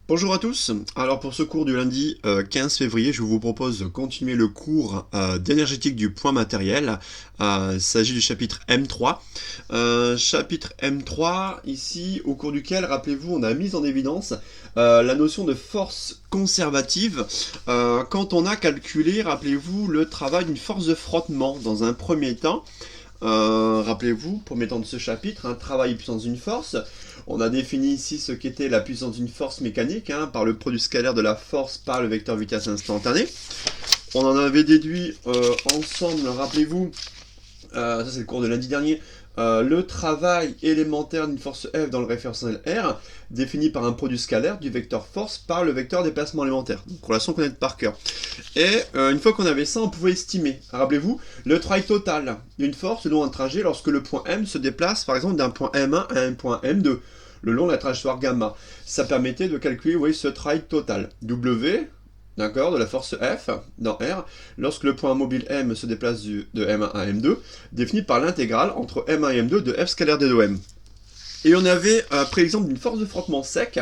Bonjour à tous. Alors pour ce cours du lundi 15 février, je vous propose de continuer le cours d'énergétique du point matériel. Il s'agit du chapitre M3. Chapitre M3, ici, au cours duquel, rappelez-vous, on a mis en évidence la notion de force conservative quand on a calculé, rappelez-vous, le travail d'une force de frottement dans un premier temps. Rappelez-vous, premier temps de ce chapitre, travail et puissance d'une force. On a défini ici ce qu'était la puissance d'une force mécanique, par le produit scalaire de la force par le vecteur vitesse instantanée. On en avait déduit ensemble, rappelez-vous, ça c'est le cours de lundi dernier, le travail élémentaire d'une force F dans le référentiel R, défini par un produit scalaire du vecteur force par le vecteur déplacement élémentaire. Donc relation qu'on connaît par cœur. Et une fois qu'on avait ça, on pouvait estimer, rappelez-vous, le travail total d'une force le long d'un trajet lorsque le point M se déplace par exemple d'un point M1 à un point M2, le long de la trajectoire gamma. Ça permettait de calculer, vous voyez, ce travail total. W, d'accord, de la force F dans R, lorsque le point mobile M se déplace de M1 à M2, défini par l'intégrale entre M1 et M2 de F scalaire d de M. Et on avait pris l'exemple d'une force de frottement sec,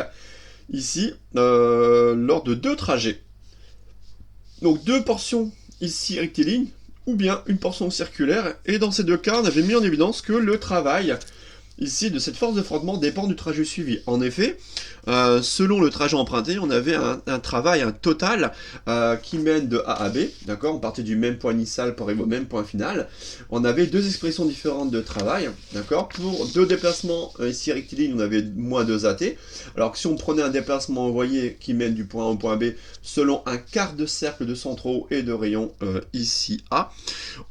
ici, lors de deux trajets. Donc deux portions ici rectilignes, ou bien une portion circulaire, et dans ces deux cas, on avait mis en évidence que le travail ici de cette force de frottement dépend du trajet suivi. En effet, selon le trajet emprunté, on avait un travail, un total qui mène de A à B, d'accord. On partait du même point initial pour arriver au même point final. On avait deux expressions différentes de travail, d'accord. Pour deux déplacements ici rectilignes, on avait moins 2AT. Alors que si on prenait un déplacement, vous voyez, qui mène du point A au point B selon un quart de cercle de centre O et de rayon ici A,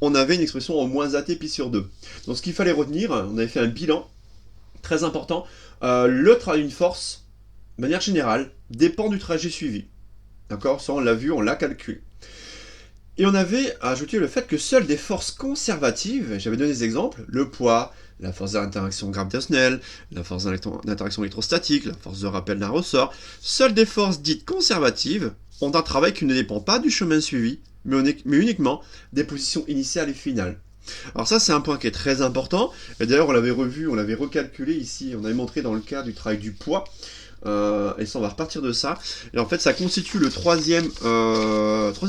on avait une expression en moins AT pi sur 2. Donc ce qu'il fallait retenir, on avait fait un bilan très important, le travail d'une force, de manière générale, dépend du trajet suivi. D'accord. Ça, on l'a vu, on l'a calculé. Et on avait ajouté le fait que seules des forces conservatives, j'avais donné des exemples, le poids, la force d'interaction gravitationnelle, la force d'interaction électrostatique, la force de rappel d'un ressort, seules des forces dites conservatives ont un travail qui ne dépend pas du chemin suivi, mais uniquement des positions initiales et finales. Alors ça, c'est un point qui est très important, et d'ailleurs on l'avait revu, on l'avait recalculé ici, on avait montré dans le cas du travail du poids, et ça on va repartir de ça, et en fait ça constitue le troisième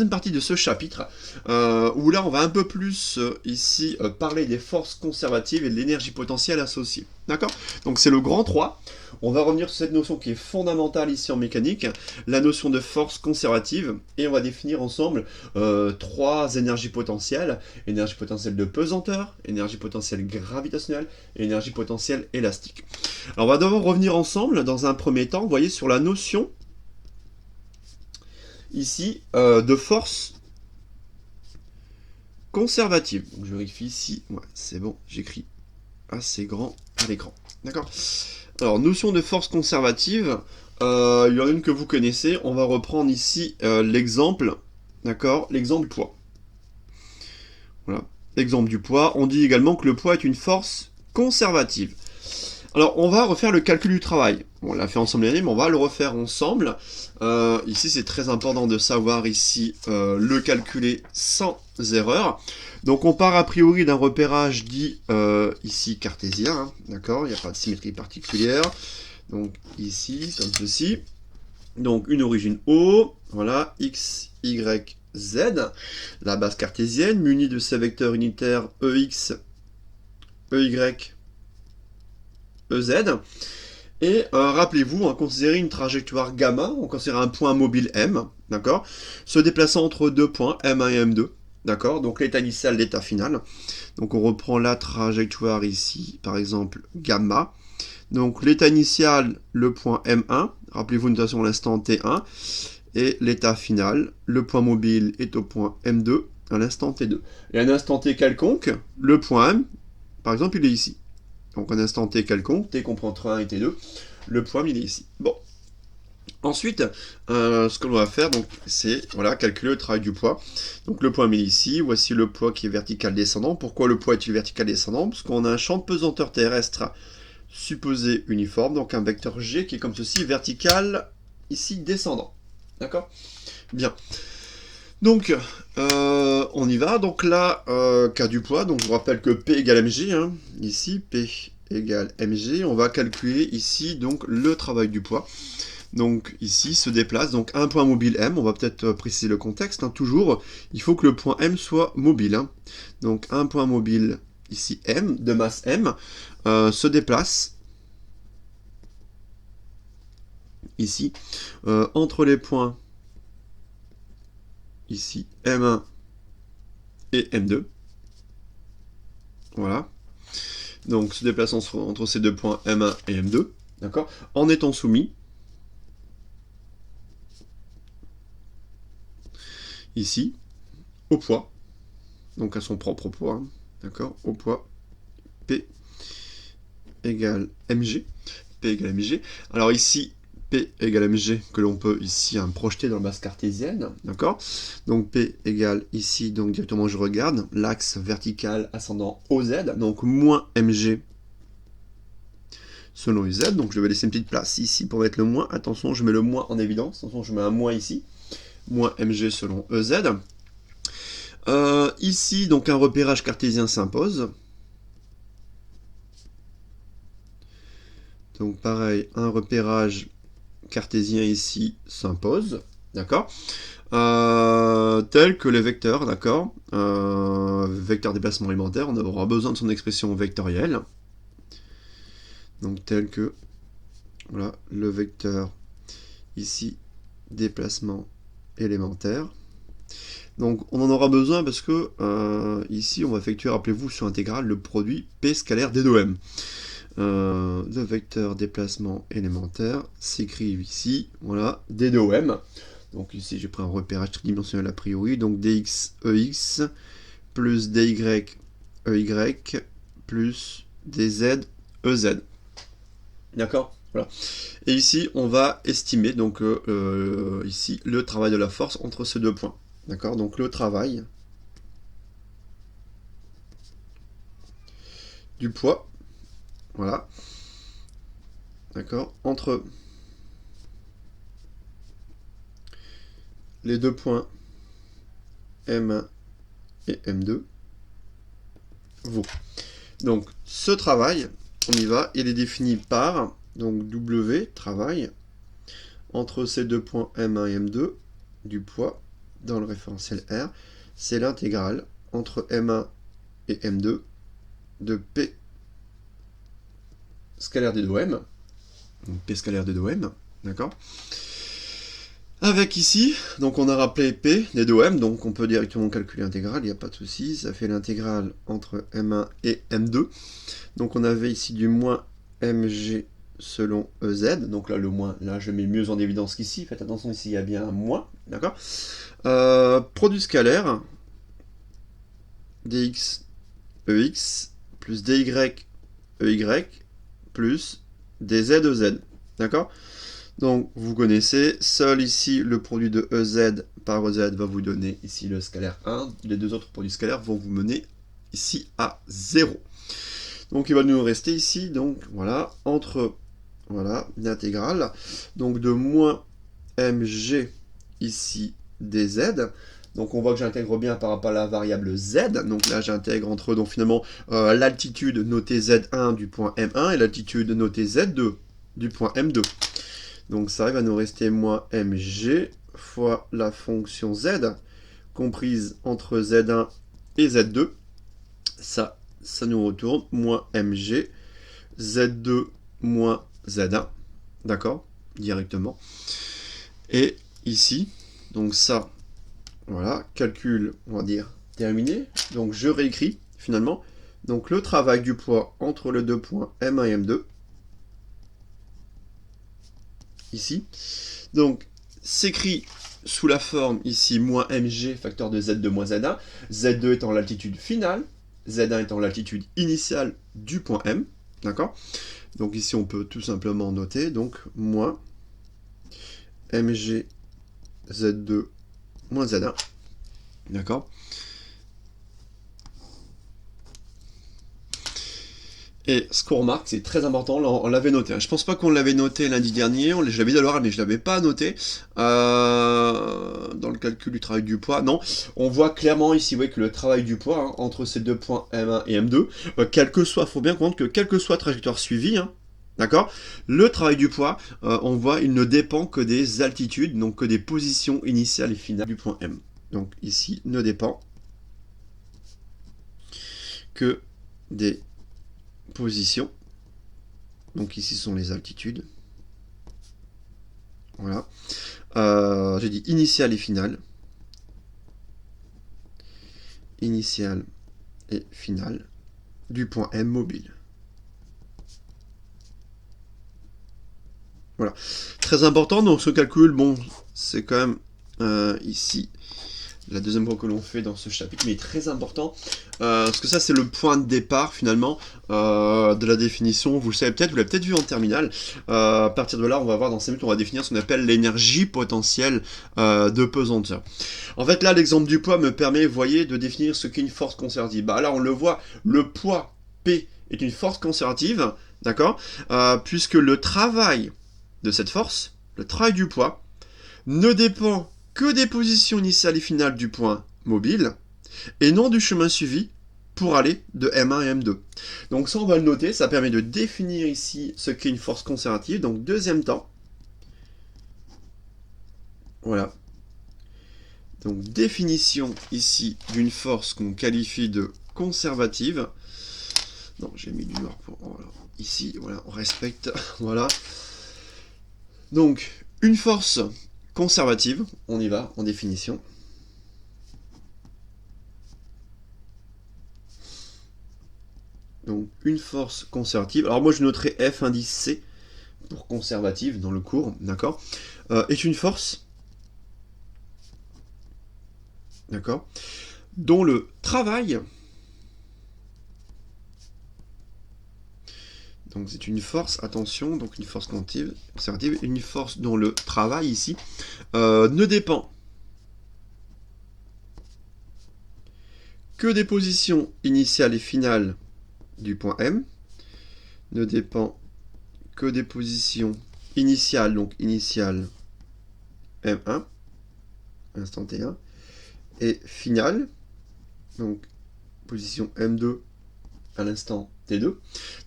partie de ce chapitre, où là on va un peu plus ici parler des forces conservatives et de l'énergie potentielle associée. D'accord. Donc c'est le grand 3. On va revenir sur cette notion qui est fondamentale ici en mécanique, la notion de force conservative, et on va définir ensemble trois énergies potentielles: énergie potentielle de pesanteur, énergie potentielle gravitationnelle et énergie potentielle élastique. Alors on va d'abord revenir ensemble dans un premier temps, vous voyez, sur la notion ici de force conservative. Donc je vérifie ici, ouais, c'est bon, j'écris assez grand à l'écran. D'accord. Alors, notion de force conservative, il y en a une que vous connaissez. On va reprendre ici l'exemple, d'accord, l'exemple du poids. Voilà, l'exemple du poids. On dit également que le poids est une force conservative. Alors, on va refaire le calcul du travail. On l'a fait ensemble l'année, mais on va le refaire ensemble. Ici, c'est très important de savoir ici le calculer sans erreur. Donc, on part a priori d'un repérage dit ici cartésien, d'accord. Il n'y a pas de symétrie particulière. Donc, ici, comme ceci. Donc, une origine O, voilà, x, y, z. La base cartésienne, munie de ses vecteurs unitaires EX, EY, EZ. Et rappelez-vous, on considérait une trajectoire gamma, on considère un point mobile M, d'accord, se déplaçant entre deux points, M1 et M2, d'accord, donc l'état initial, l'état final. Donc on reprend la trajectoire ici, par exemple gamma. Donc l'état initial, le point M1, rappelez-vous une notation à l'instant T1, et l'état final, le point mobile est au point M2 à l'instant T2. Et à un instant T quelconque, le point M, par exemple, il est ici. Donc un instant T quelconque, T comprend entre 1 et T2, le point il est ici. Bon. Ensuite, ce que l'on va faire, donc, c'est voilà, calculer le travail du poids. Donc le point 1000 ici, voici le poids qui est vertical descendant. Pourquoi le poids est-il vertical descendant? Parce qu'on a un champ de pesanteur terrestre supposé uniforme, donc un vecteur G qui est comme ceci, vertical, ici descendant. D'accord? Bien. Donc, on y va. Donc là, cas du poids, donc je vous rappelle que P égale mg, ici, P égale mg. On va calculer ici donc le travail du poids. donc ici, se déplace, donc un point mobile M, on va peut-être préciser le contexte, hein, toujours, il faut que le point M soit mobile. Hein. Donc un point mobile, ici M, de masse M, se déplace, ici, entre les points, ici, M1 et M2. Voilà. Donc se déplaçant entre ces deux points M1 et M2, d'accord, en étant soumis, ici, au poids, donc à son propre poids, hein, d'accord, au poids P égale mg, P égale mg. Alors ici, P égale mg, que l'on peut ici projeter dans la base cartésienne, d'accord. Donc P égale ici, donc directement je regarde, l'axe vertical ascendant OZ, donc moins mg selon UZ, donc je vais laisser une petite place ici pour mettre le moins, attention je mets le moins en évidence, attention je mets un moins ici, moins mg selon EZ. Ici, donc un repérage cartésien s'impose. Donc pareil, un repérage cartésien ici s'impose, d'accord, tel que les vecteurs, d'accord, vecteur déplacement élémentaire, on aura besoin de son expression vectorielle, donc tel que, voilà, le vecteur ici, déplacement élémentaire. Donc on en aura besoin parce que ici on va effectuer, rappelez-vous, sur intégrale, le produit P scalaire d de M. Le vecteur déplacement élémentaire s'écrit ici, voilà, d de M. Donc ici j'ai pris un repérage tridimensionnel a priori, donc dx ex plus dy ey plus dz ez. D'accord, voilà. Et ici on va estimer donc ici le travail de la force entre ces deux points. D'accord, donc le travail du poids, voilà, d'accord, entre les deux points M1 et M2 vaut. Donc ce travail, on y va, il est défini par donc W, travail, entre ces deux points M1 et M2 du poids dans le référentiel R, c'est l'intégrale entre M1 et M2 de P scalaire d de M, donc P scalaire d de M, d'accord. Avec ici, donc on a rappelé P d de M, donc on peut directement calculer l'intégrale, il n'y a pas de souci, ça fait l'intégrale entre M1 et M2. Donc on avait ici du moins mg selon EZ, donc là le moins, là je mets mieux en évidence qu'ici, faites attention ici il y a bien un moins, d'accord. Produit scalaire, dx ex plus dy ey plus dz ez, d'accord. Donc vous connaissez, seul ici le produit de EZ par EZ va vous donner ici le scalaire 1, les deux autres produits scalaires vont vous mener ici à 0. Donc il va nous rester ici, donc voilà, entre, voilà, l'intégrale, donc de moins mg ici dz, donc on voit que j'intègre bien par rapport à la variable z, donc là j'intègre entre, donc finalement, l'altitude notée z1 du point M1 et l'altitude notée z2 du point M2. Donc ça va nous rester moins mg fois la fonction z, comprise entre z1 et z2, ça nous retourne moins mg, z2 moins z1, d'accord, directement. Et ici, donc ça, voilà, calcul, on va dire, terminé. Donc je réécris, finalement, donc le travail du poids entre les deux points M1 et M2, ici. Donc, s'écrit sous la forme, ici, moins mg, facteur de z2 moins z1, z2 étant l'altitude finale, z1 étant l'altitude initiale du point M, d'accord. Donc ici, on peut tout simplement noter, donc, moins mg z2 moins z1, d'accord. Et ce qu'on remarque, c'est très important, on l'avait noté. Je pense pas qu'on l'avait noté lundi dernier, je l'avais dit à l'oral, mais je l'avais pas noté dans le calcul du travail du poids. Non, on voit clairement ici que le travail du poids, entre ces deux points M1 et M2, quel que soit, faut bien comprendre que quelle que soit la trajectoire suivie, D'accord? Le travail du poids, on voit, il ne dépend que des altitudes, donc que des positions initiales et finales du point M. Donc ici, ne dépend que des positions. Donc ici sont les altitudes. Voilà. J'ai dit initiale et finale. Initiale et finale du point M mobile. Voilà. Très important, donc ce calcul, bon, c'est quand même ici la deuxième fois que l'on fait dans ce chapitre, mais très important, parce que ça c'est le point de départ finalement de la définition, vous le savez peut-être, vous l'avez peut-être vu en terminale, à partir de là on va voir dans 5 minutes, on va définir ce qu'on appelle l'énergie potentielle de pesanteur. En fait là l'exemple du poids me permet, vous voyez, de définir ce qu'est une force conservative. Bah là on le voit, le poids P est une force conservative, d'accord, puisque le travail de cette force, le travail du poids, ne dépend que des positions initiales et finales du point mobile, et non du chemin suivi pour aller de M1 à M2. Donc ça, on va le noter, ça permet de définir ici ce qu'est une force conservative. Donc deuxième temps, voilà. Donc définition ici d'une force qu'on qualifie de conservative. Non, j'ai mis du noir pour... Voilà. Ici, voilà, on respecte, voilà. Donc, une force conservative, on y va en définition. Donc une force conservative, alors moi je noterai F indice C pour conservative dans le cours, d'accord, est une force, d'accord, dont le travail, donc c'est une force, attention, donc une force conservative, une force dont le travail ici ne dépend que des positions initiales et finales du point M, ne dépend que des positions initiales, donc initiale M1, instant T1, et finale, donc position M2 à l'instant T2,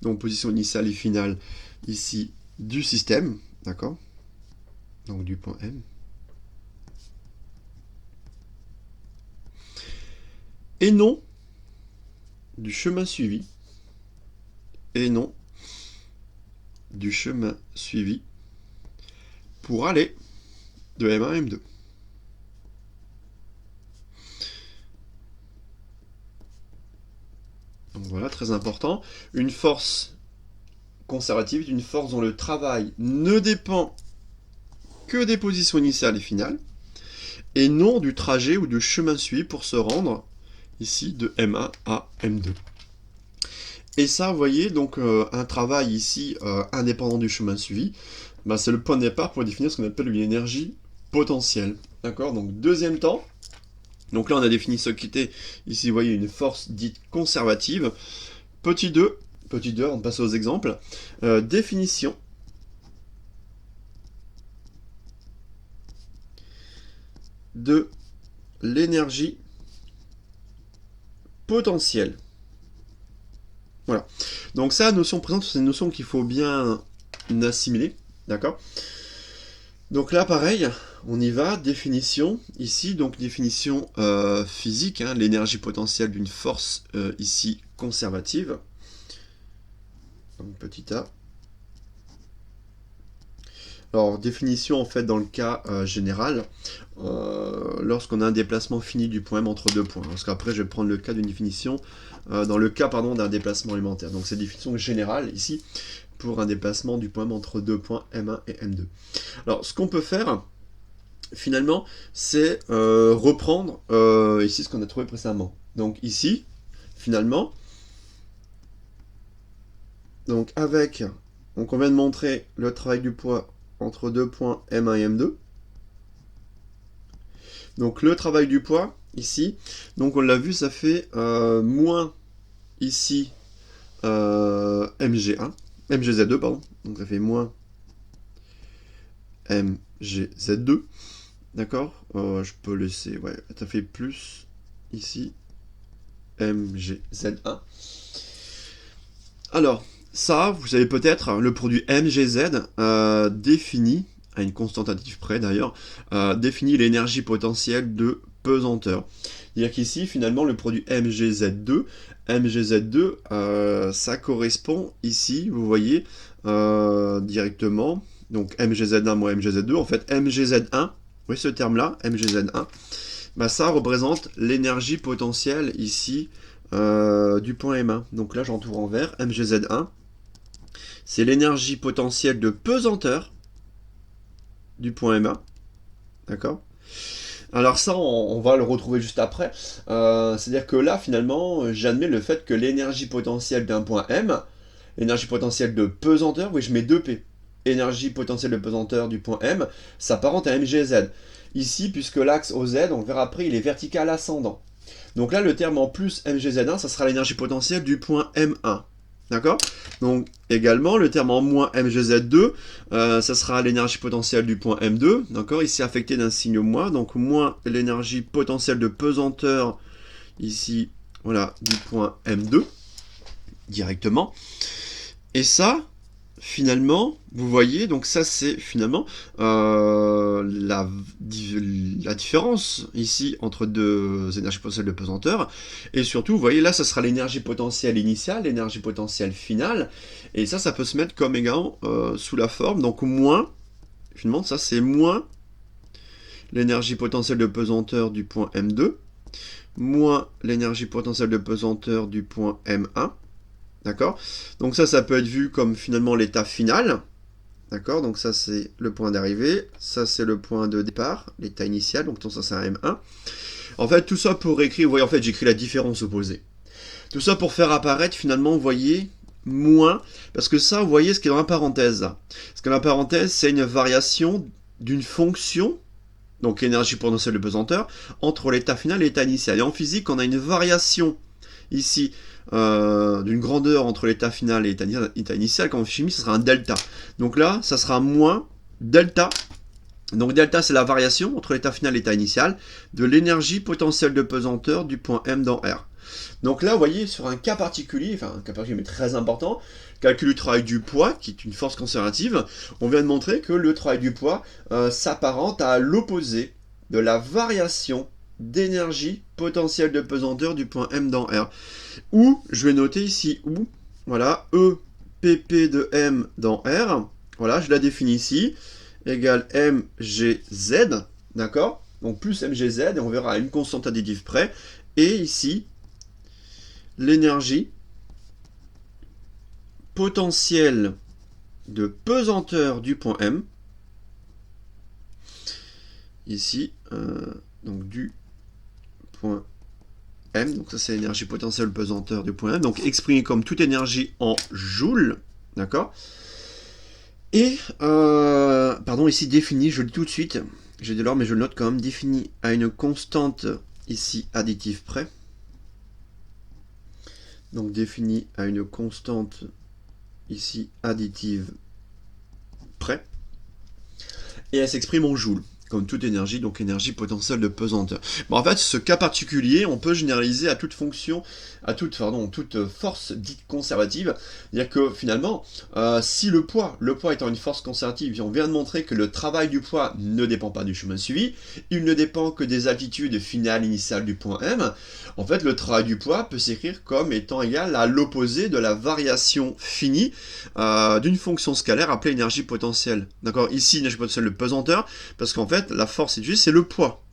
donc position initiale et finale ici du système, d'accord, donc du point M, et non du chemin suivi, et non du chemin suivi pour aller de M1 à M2. Donc voilà, très important. Une force conservative est une force dont le travail ne dépend que des positions initiales et finales, et non du trajet ou du chemin suivi pour se rendre ici de M1 à M2. Et ça, vous voyez, donc un travail ici indépendant du chemin suivi, bah, c'est le point de départ pour définir ce qu'on appelle une énergie potentielle. D'accord. Donc deuxième temps, donc là on a défini ce qui était ici, vous voyez, une force dite conservative. Petit 2, on passe aux exemples. Définition de l'énergie potentielle. Voilà. Donc ça, notion présente, c'est une notion qu'il faut bien assimiler, d'accord. Donc là, pareil, on y va, définition, ici, donc définition physique, hein, l'énergie potentielle d'une force ici conservative. Donc petit a. Alors, définition en fait dans le cas général, lorsqu'on a un déplacement fini du point M entre deux points. Parce qu'après, je vais prendre le cas d'une définition, dans le cas d'un déplacement élémentaire. Donc c'est définition générale ici, pour un déplacement du point M entre deux points M1 et M2. Alors, ce qu'on peut faire, finalement, c'est reprendre ici ce qu'on a trouvé précédemment. Donc ici, finalement, donc avec, donc on vient de montrer le travail du poids entre deux points M1 et M2. Donc le travail du poids, ici, donc on l'a vu, ça fait moins ici MG1, MGZ2, pardon, donc ça fait moins MGZ2, d'accord, je peux laisser, ouais, ça fait plus ici MGZ1. Alors, ça, vous savez peut-être, le produit MGZ définit, à une constante additive près d'ailleurs, définit l'énergie potentielle de pesanteur. C'est-à-dire qu'ici, finalement, le produit MGZ2, ça correspond ici, vous voyez, directement, donc MGZ1 moins MGZ2, en fait, MGZ1, vous voyez ce terme-là, MGZ1, bah, ça représente l'énergie potentielle ici du point M1. Donc là, j'entoure en vert, MGZ1, c'est l'énergie potentielle de pesanteur du point M1, d'accord? Alors ça, on va le retrouver juste après. C'est-à-dire que là, finalement, j'admets le fait que l'énergie potentielle d'un point M, l'énergie potentielle de pesanteur, oui, je mets 2P. Énergie potentielle de pesanteur du point M s'apparente à MGZ. Ici, puisque l'axe OZ, on le verra après, il est vertical ascendant. Donc là, le terme en plus MGZ1, ça sera l'énergie potentielle du point M1. D'accord? Donc également, le terme en moins MGZ2, ça sera l'énergie potentielle du point M2. D'accord? Ici affecté d'un signe moins. Donc moins l'énergie potentielle de pesanteur, ici, voilà, du point M2, directement. Et ça, finalement, vous voyez, donc ça c'est finalement la différence ici entre deux énergies potentielles de pesanteur. Et surtout, vous voyez, là, ça sera l'énergie potentielle initiale, l'énergie potentielle finale. Et ça peut se mettre comme également sous la forme, donc moins, finalement, ça c'est moins l'énergie potentielle de pesanteur du point M2, moins l'énergie potentielle de pesanteur du point M1. D'accord? Donc ça peut être vu comme finalement l'état final. D'accord? Donc ça, c'est le point d'arrivée. Ça, c'est le point de départ, l'état initial. Donc ça, c'est un M1. En fait, tout ça pour écrire... Vous voyez, en fait, j'écris la différence opposée. Tout ça pour faire apparaître, finalement, vous voyez, moins. Parce que ça, vous voyez ce qui est dans la parenthèse. Ce qui est dans la parenthèse, c'est une variation d'une fonction, donc l'énergie potentielle de pesanteur, entre l'état final et l'état initial. Et en physique, on a une variation ici d'une grandeur entre l'état final et l'état initial. Quand en chimie, ce sera un delta. Donc là, ça sera moins delta. Donc delta, c'est la variation entre l'état final et l'état initial de l'énergie potentielle de pesanteur du point M dans R. Donc là, vous voyez, sur un cas particulier, enfin un cas particulier mais très important, calcul du travail du poids, qui est une force conservative, on vient de montrer que le travail du poids s'apparente à l'opposé de la variation d'énergie potentielle de pesanteur du point M dans R. Ou, je vais noter ici, ou, voilà, E pp de M dans R, voilà, je la définis ici, égale mgz, d'accord? Donc plus mgz, et on verra à une constante additive près, et ici, l'énergie potentielle de pesanteur du point M, ici, donc du point M, donc ça c'est l'énergie potentielle de pesanteur du point M, donc exprimée comme toute énergie en joules, d'accord? Et, pardon, ici défini, je le dis tout de suite, j'ai de l'ordre mais je le note quand même, défini à une constante ici additive près. Donc défini à une constante ici additive près. Et elle s'exprime en joules, comme toute énergie, donc énergie potentielle de pesanteur. Bon, en fait, ce cas particulier, on peut généraliser à toute fonction, toute force dite conservative. C'est-à-dire que finalement, si le poids étant une force conservative, on vient de montrer que le travail du poids ne dépend pas du chemin suivi, il ne dépend que des altitudes finales initiales du point M. En fait, le travail du poids peut s'écrire comme étant égal à l'opposé de la variation finie d'une fonction scalaire appelée énergie potentielle. D'accord? Ici, énergie potentielle de pesanteur, parce qu'en fait, la force étudiée, c'est le poids.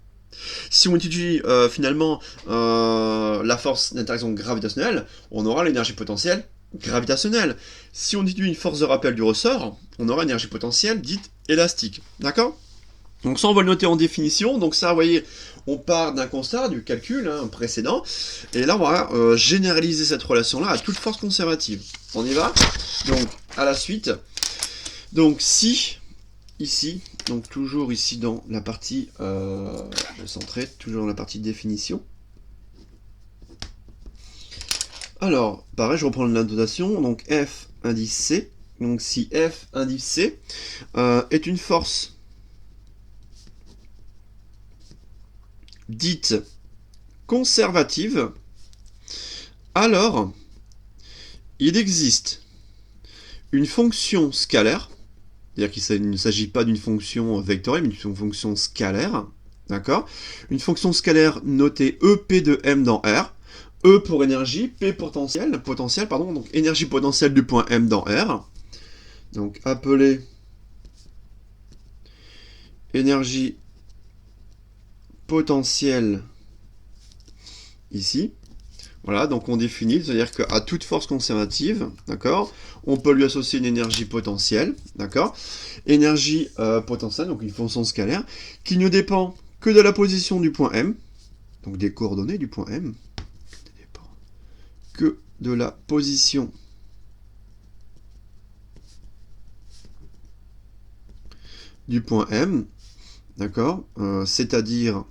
Si on étudie finalement la force d'interaction gravitationnelle, on aura l'énergie potentielle gravitationnelle. Si on étudie une force de rappel du ressort, on aura une énergie potentielle dite élastique. D'accord? Donc ça, on va le noter en définition. Donc ça, vous voyez, on part d'un constat, du calcul précédent, et là, on va généraliser cette relation-là à toute force conservative. On y va? Donc, à la suite. Donc, si, ici, donc toujours ici dans la partie, je vais centrer, toujours dans la partie définition. Alors, pareil, je reprends la notation. Donc, F indice C. Donc, si F indice C est une force dite conservative, alors il existe une fonction scalaire, c'est-à-dire qu'il ne s'agit pas d'une fonction vectorielle, mais d'une fonction scalaire, d'accord? Une fonction scalaire notée EP de M dans R, E pour énergie, P potentiel, donc énergie potentielle du point M dans R, donc appelée énergie potentielle ici. Voilà, donc on définit, c'est-à-dire qu'à toute force conservative, d'accord, on peut lui associer une énergie potentielle, d'accord, énergie potentielle, donc une fonction scalaire, qui ne dépend que de la position du point M, donc des coordonnées du point M, ne dépend que de la position du point M, d'accord, c'est-à-dire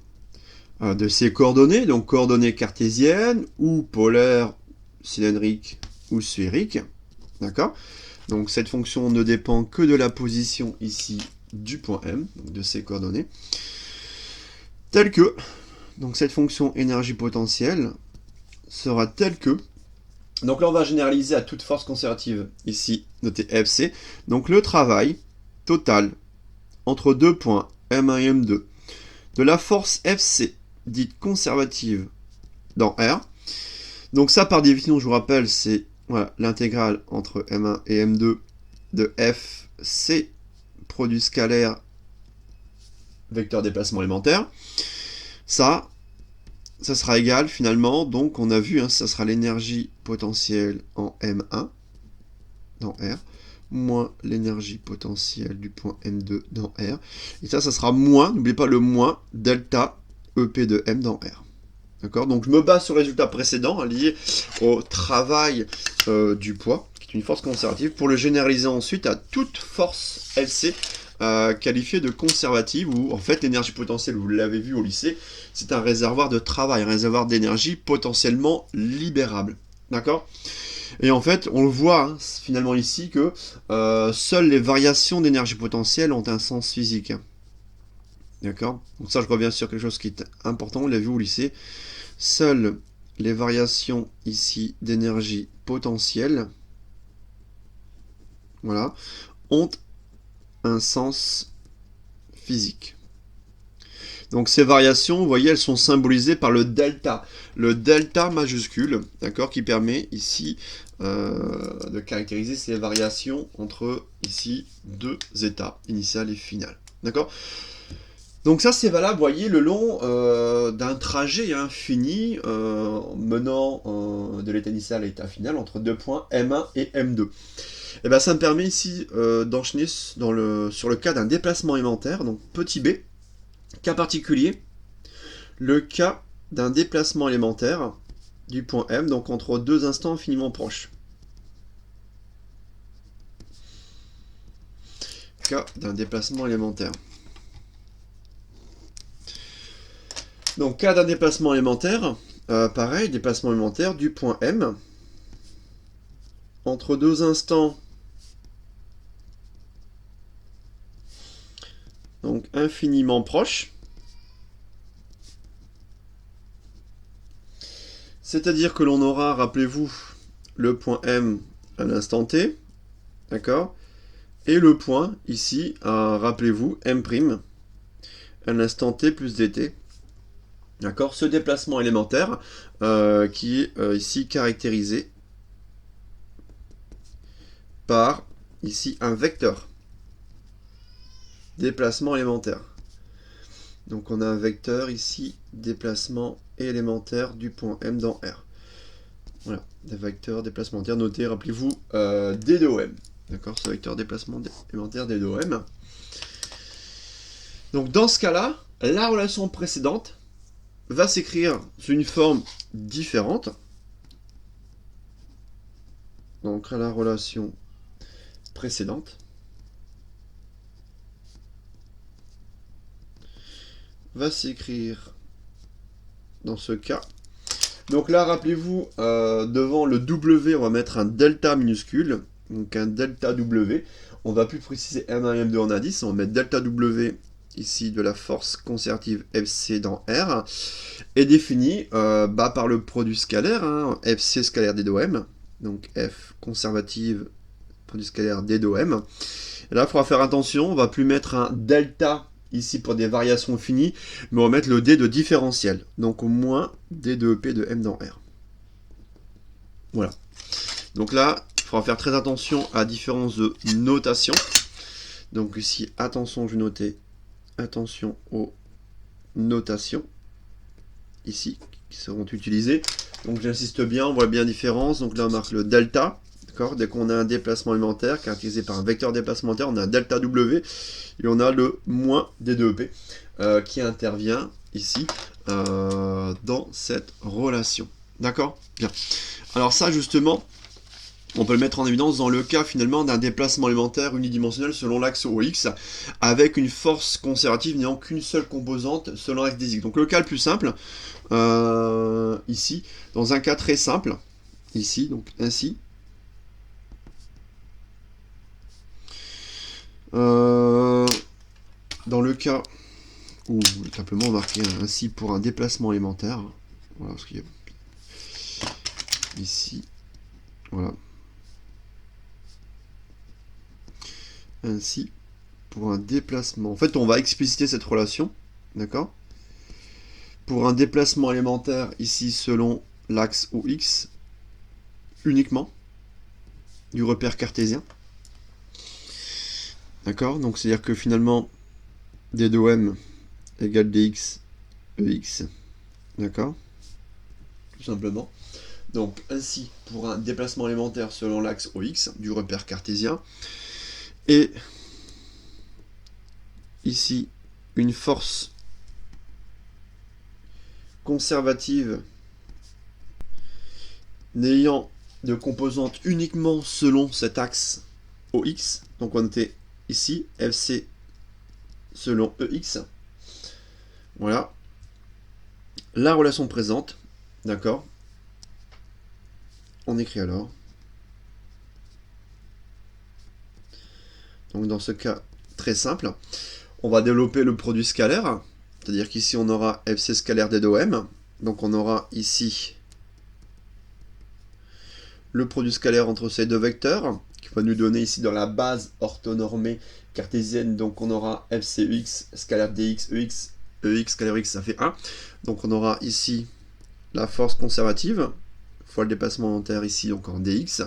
de ses coordonnées, donc coordonnées cartésiennes, ou polaires, cylindriques, ou sphériques, d'accord. Donc cette fonction ne dépend que de la position ici du point M, donc de ses coordonnées, telle que, donc cette fonction énergie potentielle sera telle que, donc là on va généraliser à toute force conservative, ici notée FC, donc le travail total entre deux points M1 et M2 de la force FC dite conservative dans R. Donc ça, par définition, je vous rappelle, c'est voilà, l'intégrale entre M1 et M2 de FC, produit scalaire, vecteur déplacement élémentaire. Ça sera égal finalement, donc on a vu, hein, ça sera l'énergie potentielle en M1 dans R, moins l'énergie potentielle du point M2 dans R. Et ça sera moins, n'oubliez pas le moins, delta EP de M dans R. D'accord? Donc je me base sur le résultat précédent, hein, lié au travail du poids, qui est une force conservative, pour le généraliser ensuite à toute force LC qualifiée de conservative, où en fait l'énergie potentielle, vous l'avez vu au lycée, c'est un réservoir de travail, un réservoir d'énergie potentiellement libérable. D'accord? Et en fait, on le voit hein, finalement ici que seules les variations d'énergie potentielle ont un sens physique. D'accord? Donc ça, je reviens sur quelque chose qui est important, on l'a vu au lycée. Seules les variations ici d'énergie potentielle, voilà, ont un sens physique. Donc ces variations, vous voyez, elles sont symbolisées par le delta majuscule, d'accord, qui permet ici de caractériser ces variations entre ici deux états, initial et final, d'accord. Donc ça c'est valable, vous voyez, le long d'un trajet infini menant de l'état initial à l'état final entre deux points M1 et M2. Et bien ça me permet ici d'enchaîner sur le cas d'un déplacement élémentaire, donc petit b, cas particulier, le cas d'un déplacement élémentaire du point M, donc entre deux instants infiniment proches. Cas d'un déplacement élémentaire. Donc, cas d'un déplacement élémentaire, pareil, déplacement élémentaire du point M entre deux instants donc infiniment proches. C'est-à-dire que l'on aura, rappelez-vous, le point M à l'instant T, d'accord, et le point ici, rappelez-vous, M' à l'instant T plus dt. D'accord, ce déplacement élémentaire qui est ici caractérisé par ici un vecteur déplacement élémentaire. Donc on a un vecteur ici déplacement élémentaire du point M dans R. Voilà, des vecteurs déplacement élémentaire notés, rappelez-vous, D de OM. D'accord, ce vecteur déplacement élémentaire D de OM. Donc dans ce cas-là, la relation précédente va s'écrire sous une forme différente. Donc la relation précédente va s'écrire dans ce cas. Donc là, rappelez-vous, devant le W, on va mettre un delta minuscule, donc un delta W. On va plus préciser M1 et M2 en indice, on va mettre delta W ici de la force conservative FC dans R, est défini par le produit scalaire, hein, FC scalaire des 2M, donc F conservative produit scalaire D de OM. Et là, il faudra faire attention, on va plus mettre un delta ici pour des variations finies, mais on va mettre le D de différentiel. Donc au moins D de EP de M dans R. Voilà. Donc là, il faudra faire très attention à la différence de notation. Donc ici, attention, je vais noter, attention aux notations, ici, qui seront utilisées. Donc j'insiste bien, on voit bien la différence. Donc là, on marque le delta. Dès qu'on a un déplacement élémentaire caractérisé par un vecteur déplacement élémentaire, on a un delta W et on a le moins D2EP qui intervient ici dans cette relation. D'accord? Bien. Alors ça, justement, on peut le mettre en évidence dans le cas finalement d'un déplacement élémentaire unidimensionnel selon l'axe OX avec une force conservative n'ayant qu'une seule composante selon l'axe des X. Donc le cas le plus simple, ici, dans un cas très simple, ici, donc ainsi, dans le cas où simplement marquer ainsi pour un déplacement élémentaire, voilà ce qu'il y a ici, voilà, ainsi pour un déplacement. En fait, on va expliciter cette relation, d'accord? Pour un déplacement élémentaire ici selon l'axe OX uniquement du repère cartésien. D'accord? Donc c'est-à-dire que finalement D de OM égale DX EX. D'accord? Tout simplement. Donc ainsi pour un déplacement élémentaire selon l'axe OX du repère cartésien. Et ici une force conservative n'ayant de composante uniquement selon cet axe OX. Donc on était ici FC selon EX. Voilà. La relation présente, d'accord? On écrit alors. Donc dans ce cas très simple, on va développer le produit scalaire, c'est-à-dire qu'ici on aura FC scalaire D de OM. Donc on aura ici le produit scalaire entre ces deux vecteurs, qui va nous donner ici dans la base orthonormée cartésienne, donc on aura FCEX scalaire DX, EX, EX scalaire X, ça fait 1. Donc on aura ici la force conservative, fois le déplacement élémentaire ici, donc en DX.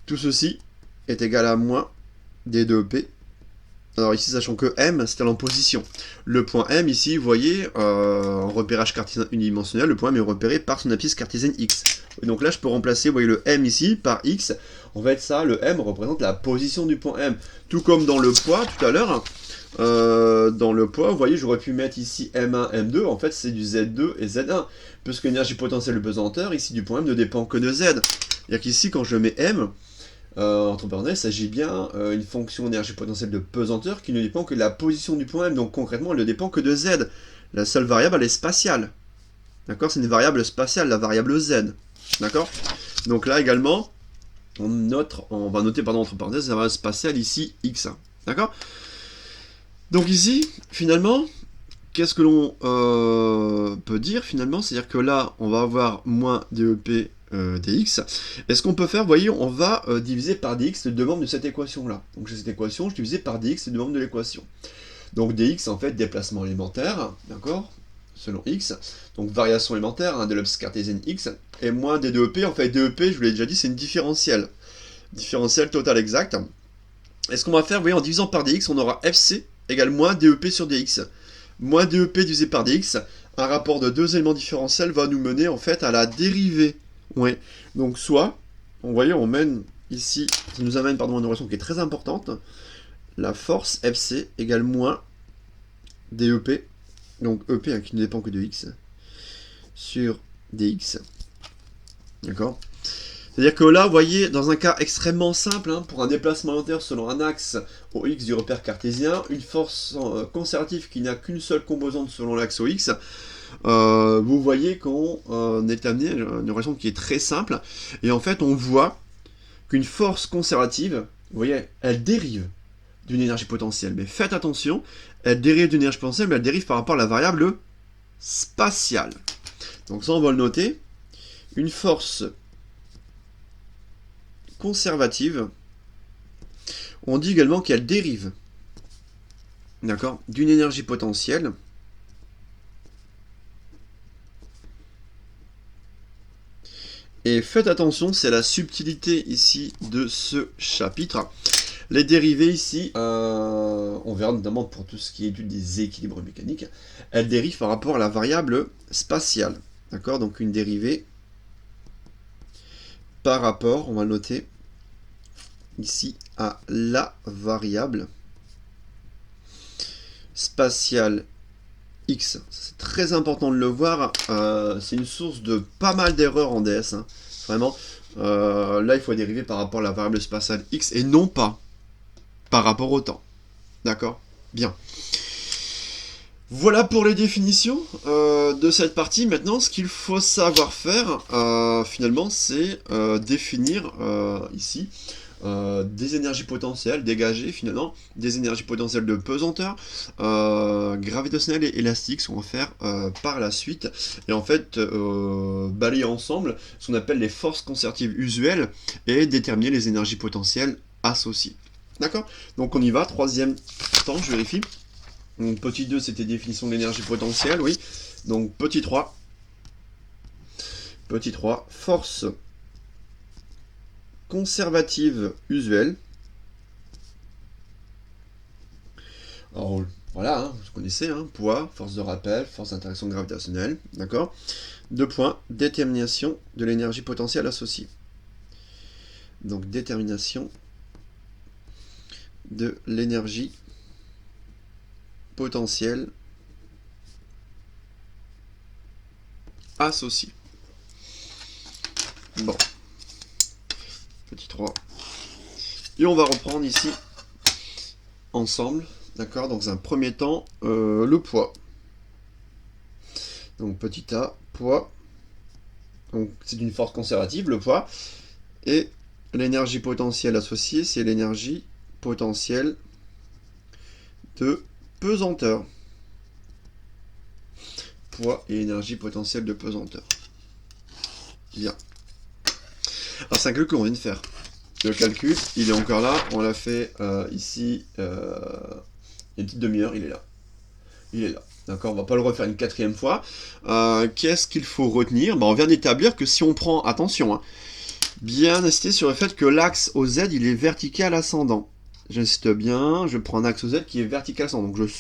Tout ceci est égal à moins D2P. Alors ici, sachant que M, c'est en position. Le point M, ici, vous voyez, en repérage cartésien unidimensionnel, le point M est repéré par son abscisse cartésienne X. Et donc là, je peux remplacer, vous voyez, le M ici par X. En fait, ça, le M représente la position du point M. Tout comme dans le poids, tout à l'heure, dans le poids, vous voyez, j'aurais pu mettre ici M1, M2. En fait, c'est du Z2 et Z1. Puisque l'énergie potentielle de pesanteur, ici, du point M ne dépend que de Z. C'est-à-dire qu'ici, quand je mets M, entre parenthèses, il s'agit bien une fonction d'énergie potentielle de pesanteur qui ne dépend que de la position du point M. Donc concrètement, elle ne dépend que de Z. La seule variable, elle est spatiale. D'accord? C'est une variable spatiale, la variable Z. D'accord? Donc là également, on va noter entre parenthèses la variable spatiale ici X1. D'accord? Donc ici, finalement, qu'est-ce que l'on peut dire finalement? C'est-à-dire que là, on va avoir moins DEP dx. Et ce qu'on peut faire, vous voyez, on va diviser par dx les deux membres de cette équation-là. Donc j'ai cette équation, je divise par dx les deux membres de l'équation. Donc dx, en fait, déplacement élémentaire, d'accord, selon x. Donc variation élémentaire de l'abscisse cartésienne x. Et moins d2p, en fait, DEP, je vous l'ai déjà dit, c'est une différentielle. Différentielle totale exacte. Et ce qu'on va faire, vous voyez, en divisant par dx, on aura fc égale moins DEP sur dx. Moins DEP divisé par dx, un rapport de deux éléments différentiels va nous mener, en fait, à la dérivée. Ouais, donc soit, vous voyez, on mène ici, ça nous amène pardon, à une relation qui est très importante, la force Fc égale moins DEP, donc EP hein, qui ne dépend que de x, sur dx. D'accord? C'est-à-dire que là, vous voyez, dans un cas extrêmement simple, hein, pour un déplacement élémentaire selon un axe au x du repère cartésien, une force conservative qui n'a qu'une seule composante selon l'axe au x, vous voyez qu'on est amené à une relation qui est très simple, et en fait on voit qu'une force conservative, vous voyez, elle dérive d'une énergie potentielle, mais faites attention, elle dérive d'une énergie potentielle, mais elle dérive par rapport à la variable spatiale. Donc ça on va le noter, une force conservative On dit également qu'elle dérive, d'accord, d'une énergie potentielle et faites attention, c'est la subtilité ici de ce chapitre. Les dérivées ici, on verra notamment pour tout ce qui est étude des équilibres mécaniques, elles dérivent par rapport à la variable spatiale. D'accord? Donc une dérivée par rapport, on va le noter ici, à la variable spatiale x. C'est très important de le voir, c'est une source de pas mal d'erreurs en DS. Hein. Vraiment, là il faut dériver par rapport à la variable spatiale x et non pas par rapport au temps. D'accord? Bien. Voilà pour les définitions de cette partie. Maintenant, ce qu'il faut savoir faire, finalement, c'est définir ici des énergies potentielles dégagées, finalement, des énergies potentielles de pesanteur, gravitationnelles et élastiques, ce qu'on va faire par la suite. Et en fait, balayer ensemble ce qu'on appelle les forces conservatives usuelles et déterminer les énergies potentielles associées. D'accord? Donc on y va, troisième temps, je vérifie. Donc petit 2, c'était définition de l'énergie potentielle, oui. Donc petit 3. Petit 3, force conservative usuelle. Alors voilà, hein, vous connaissez, hein, poids, force de rappel, force d'interaction gravitationnelle, d'accord. 2 points, détermination de l'énergie potentielle associée. Donc détermination de l'énergie potentielle associée. Bon. Petit 3. Et on va reprendre ici ensemble, d'accord, dans un premier temps, le poids. Donc petit a, poids. Donc c'est une force conservative, le poids. Et l'énergie potentielle associée, c'est l'énergie potentielle de pesanteur. Poids et énergie potentielle de pesanteur. Bien. Alors c'est un calcul qu'on vient de faire. Le calcul, il est encore là. On l'a fait ici il y a une petite demi-heure, il est là. Il est là. D'accord, on va pas le refaire une quatrième fois. Qu'est-ce qu'il faut retenir? On vient d'établir que si on prend, attention, hein, bien insister sur le fait que l'axe OZ, il est vertical ascendant. J'insiste bien, je prends un axe OZ qui est vertical ascendant. Donc je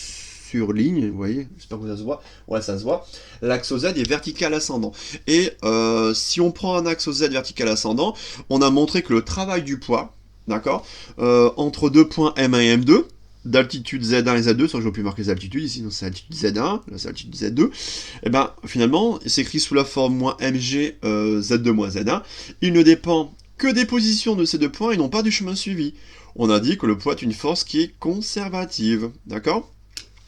surligne, vous voyez, j'espère que ça se voit. Ouais, ça se voit. L'axe OZ est vertical ascendant. Et si on prend un axe OZ vertical ascendant, on a montré que le travail du poids, d'accord, entre deux points M1 et M2, d'altitude Z1 et Z2, sans que j'aurais pu marquer les altitudes, ici c'est altitude Z1, là c'est altitude Z2, et ben finalement c'est écrit sous la forme moins mg Z2 moins Z1, il ne dépend que des positions de ces deux points et non pas du chemin suivi. On a dit que le poids est une force qui est conservative, d'accord?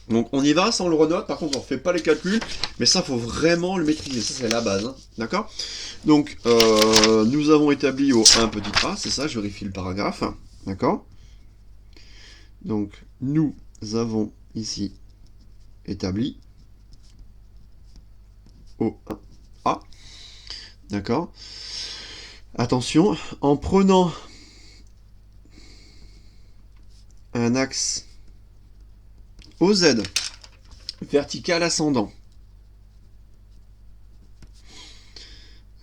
Donc on y va, ça on le renote, par contre on ne refait pas les calculs, mais ça faut vraiment le maîtriser, ça c'est la base, hein, d'accord? Donc nous avons établi au 1 petit a, c'est ça, je vérifie le paragraphe, d'accord? Donc, nous avons ici établi O1A. D'accord? Attention, en prenant un axe OZ vertical ascendant.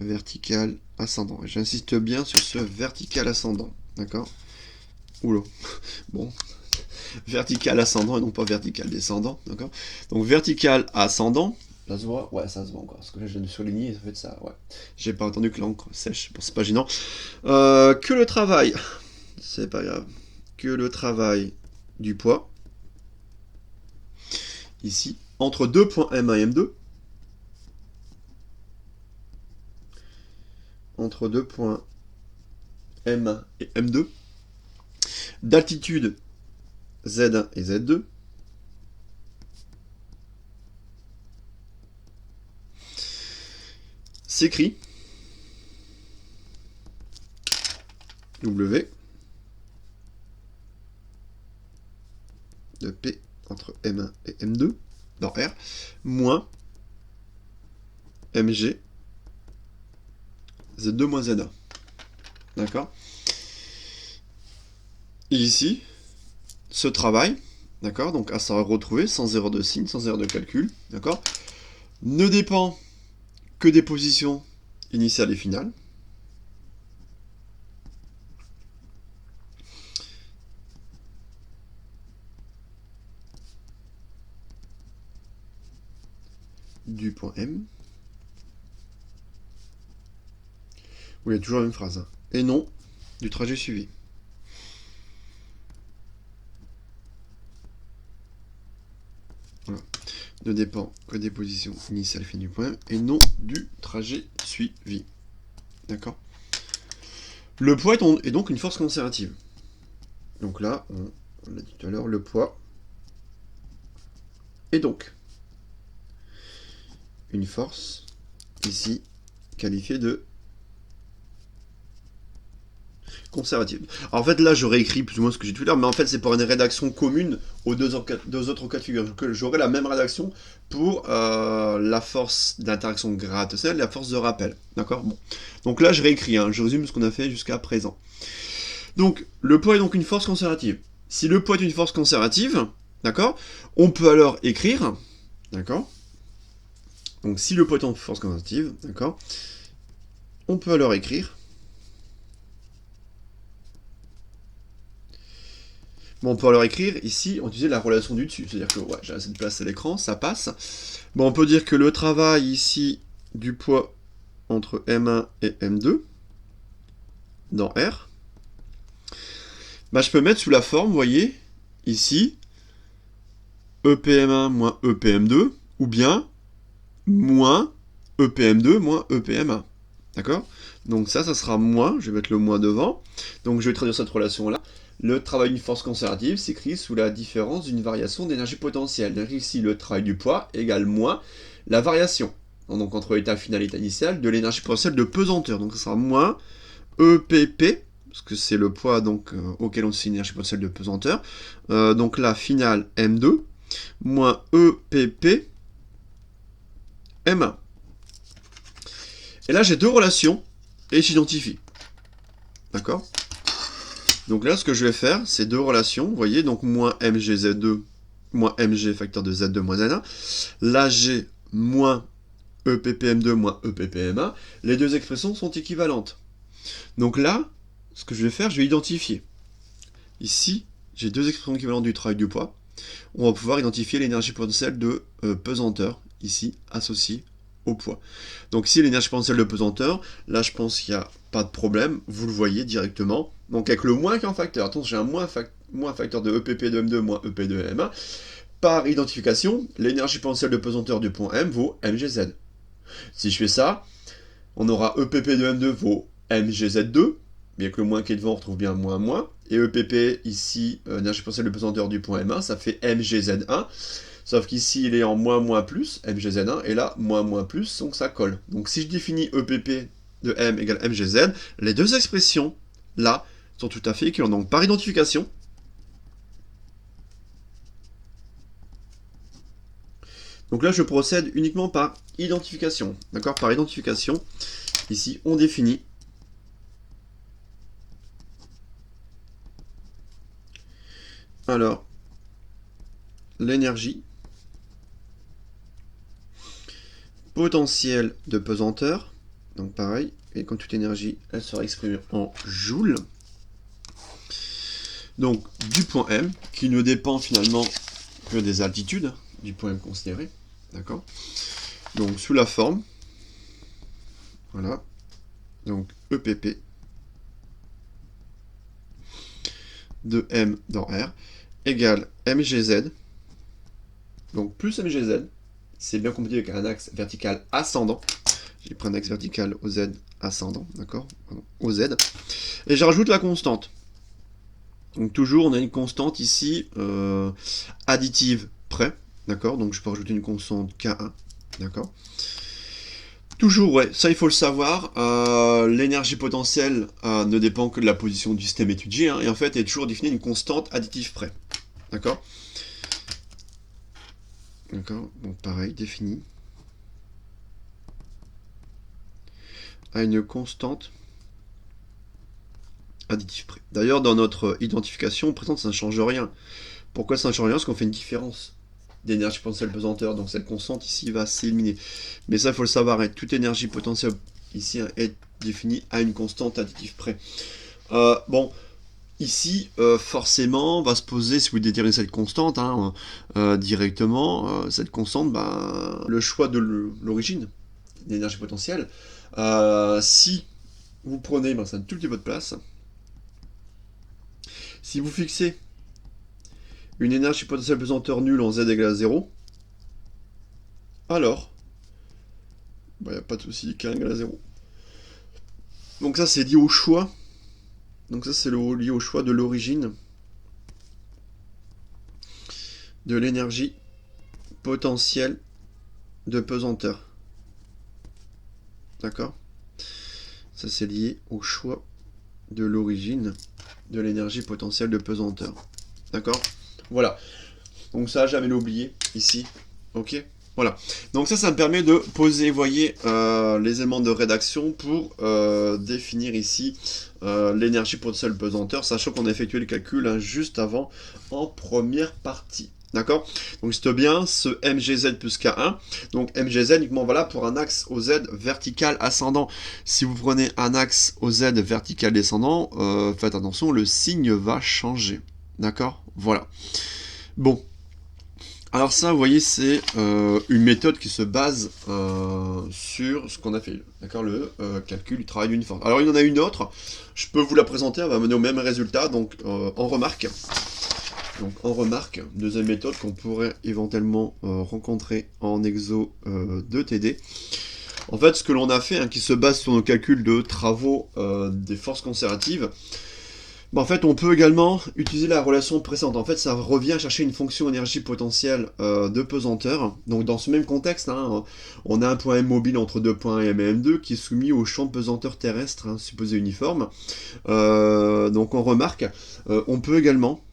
Vertical ascendant. J'insiste bien sur ce vertical ascendant. D'accord? Oula. Bon. Vertical ascendant et non pas vertical descendant. D'accord? Donc vertical ascendant. Ça se voit? Ouais, ça se voit encore. Parce que là, je viens de surligner, ça fait ça. Ouais. J'ai pas entendu que l'encre sèche. Bon, c'est pas gênant. Que le travail. C'est pas grave. Que le travail du poids. Ici. Entre deux points M1 et M2. Entre deux points M1 et M2. D'altitude Z1 et Z2. S'écrit W de P entre M1 et M2 dans R moins MG Z2 moins Z1. D'accord? ici, ce travail, d'accord, donc à savoir retrouver, sans erreur de signe, sans erreur de calcul, d'accord, ne dépend que des positions initiales et finales. Du point M. Oui, il y a toujours la même phrase. Hein. Et non du trajet suivi. Voilà. Ne dépend que des positions initiales et finales du point M et non du trajet suivi. D'accord. Le poids est donc une force conservative. Donc là, on l'a dit tout à l'heure, le poids est donc une force, ici, qualifiée de conservative. Alors, en fait, là, j'aurais écrit plus ou moins ce que j'ai dit tout à l'heure, mais en fait, c'est pour une rédaction commune aux deux autres cas de figure. J'aurais la même rédaction pour la force d'interaction gravitationnelle et la force de rappel. D'accord. Bon. Donc là, je réécris, hein, je résume ce qu'on a fait jusqu'à présent. Donc, le poids est donc une force conservative. Si le poids est une force conservative, d'accord, on peut alors écrire, d'accord, donc si le poids est une force conservative, d'accord, on peut alors écrire, bon, on peut alors écrire ici, on utilisait la relation du dessus, c'est-à-dire que ouais, j'ai assez de place à l'écran, ça passe. Bon, on peut dire que le travail ici du poids entre M1 et M2 dans R, bah, je peux mettre sous la forme, vous voyez, ici, EPM1 moins EPM2, ou bien moins EPM2 moins EPM1. D'accord. Donc ça sera moins, je vais mettre le moins devant. Donc je vais traduire cette relation-là. Le travail d'une force conservative s'écrit sous la différence d'une variation d'énergie potentielle. Donc ici, le travail du poids égale moins la variation, donc entre l'état final et l'état initial, de l'énergie potentielle de pesanteur. Donc ça sera moins EPP, parce que c'est le poids donc, auquel on signe l'énergie potentielle de pesanteur. Donc là, final M2, moins EPP M1. Et là, j'ai deux relations et j'identifie. D'accord. Donc là, ce que je vais faire, c'est deux relations, vous voyez, donc moins mgz2, moins mg facteur de z2 moins n1. Là, j'ai moins eppm2 moins eppm1. Les deux expressions sont équivalentes. Donc là, ce que je vais faire, je vais identifier. Ici, j'ai deux expressions équivalentes du travail du poids. On va pouvoir identifier l'énergie potentielle de pesanteur, ici, associée au poids. Donc ici, l'énergie potentielle de pesanteur, là, je pense qu'il n'y a pas de problème, vous le voyez directement. Donc avec le moins qui est en facteur, attention, j'ai un moins facteur de EPP de M2 moins EP de M1. Par identification, l'énergie potentielle de pesanteur du point M vaut mgz. Si je fais ça, on aura EPP de M2 vaut mgz2, bien que le moins qui est devant, on retrouve bien moins. Et EPP, ici, énergie potentielle de pesanteur du point M1, ça fait mgz1. Sauf qu'ici, il est en moins plus, mgz1, et là, moins plus, donc ça colle. Donc si je définis EPP de m égale mgz, les deux expressions, là, sont tout à fait équivalentes. Donc par identification, donc là, je procède uniquement par identification. D'accord. Par identification, ici, on définit alors l'énergie potentielle de pesanteur. Donc pareil, et comme toute énergie, elle sera exprimée en joules. Donc du point M, qui ne dépend finalement que des altitudes du point M considéré. D'accord. Donc sous la forme, voilà, donc EPP de M dans R égale mgz, donc plus mgz, c'est bien compliqué avec un axe vertical ascendant. J'ai pris un axe vertical au z ascendant, d'accord, au z, et je rajoute la constante. Donc toujours, on a une constante ici additive près, d'accord, donc je peux rajouter une constante K1, d'accord. Toujours, ouais, ça il faut le savoir, l'énergie potentielle ne dépend que de la position du système étudié, hein, et en fait, elle est toujours définie une constante additive près, d'accord. D'accord, donc pareil, défini à une constante additive près. D'ailleurs, dans notre identification présente, ça ne change rien. Pourquoi ça ne change rien? Parce qu'on fait une différence d'énergie potentielle pesanteur. Donc cette constante ici va s'éliminer. Mais ça, il faut le savoir, hein, toute énergie potentielle ici est définie à une constante additive près. Bon, ici, forcément, va se poser, si vous déterminez cette constante hein, directement, cette constante, le choix de l'origine d'énergie potentielle. Si vous prenez, ça a tout petit peu de place. Si vous fixez une énergie potentielle pesanteur nulle en z égale à 0, alors, il n'y a pas de souci, k égale à 0. Donc ça, c'est lié au choix. Donc ça, c'est lié au choix de l'origine de l'énergie potentielle de pesanteur. D'accord? Ça, c'est lié au choix de l'origine de l'énergie potentielle de pesanteur. D'accord? Voilà. Donc ça, jamais l'oublier ici. Ok? Voilà. Donc ça me permet de poser, voyez, les éléments de rédaction pour définir ici l'énergie potentielle pesanteur, sachant qu'on a effectué le calcul hein, juste avant en première partie. D'accord? Donc c'est bien ce MGZ plus K1. Donc MGZ uniquement voilà pour un axe OZ vertical ascendant. Si vous prenez un axe OZ vertical descendant, faites attention, le signe va changer. D'accord? Voilà. Bon. Alors ça, vous voyez, c'est une méthode qui se base sur ce qu'on a fait, d'accord, le calcul du travail d'une force. Alors il y en a une autre, je peux vous la présenter, elle va mener au même résultat, donc en remarque. Donc en remarque, deuxième méthode qu'on pourrait éventuellement rencontrer en exo de TD. En fait, ce que l'on a fait, hein, qui se base sur nos calculs de travaux des forces conservatives, en fait, on peut également utiliser la relation précédente. En fait, ça revient à chercher une fonction énergie potentielle de pesanteur. Donc, dans ce même contexte, hein, on a un point M mobile entre deux points M et M2 qui est soumis au champ de pesanteur terrestre, hein, supposé uniforme. Donc, on remarque, on peut également,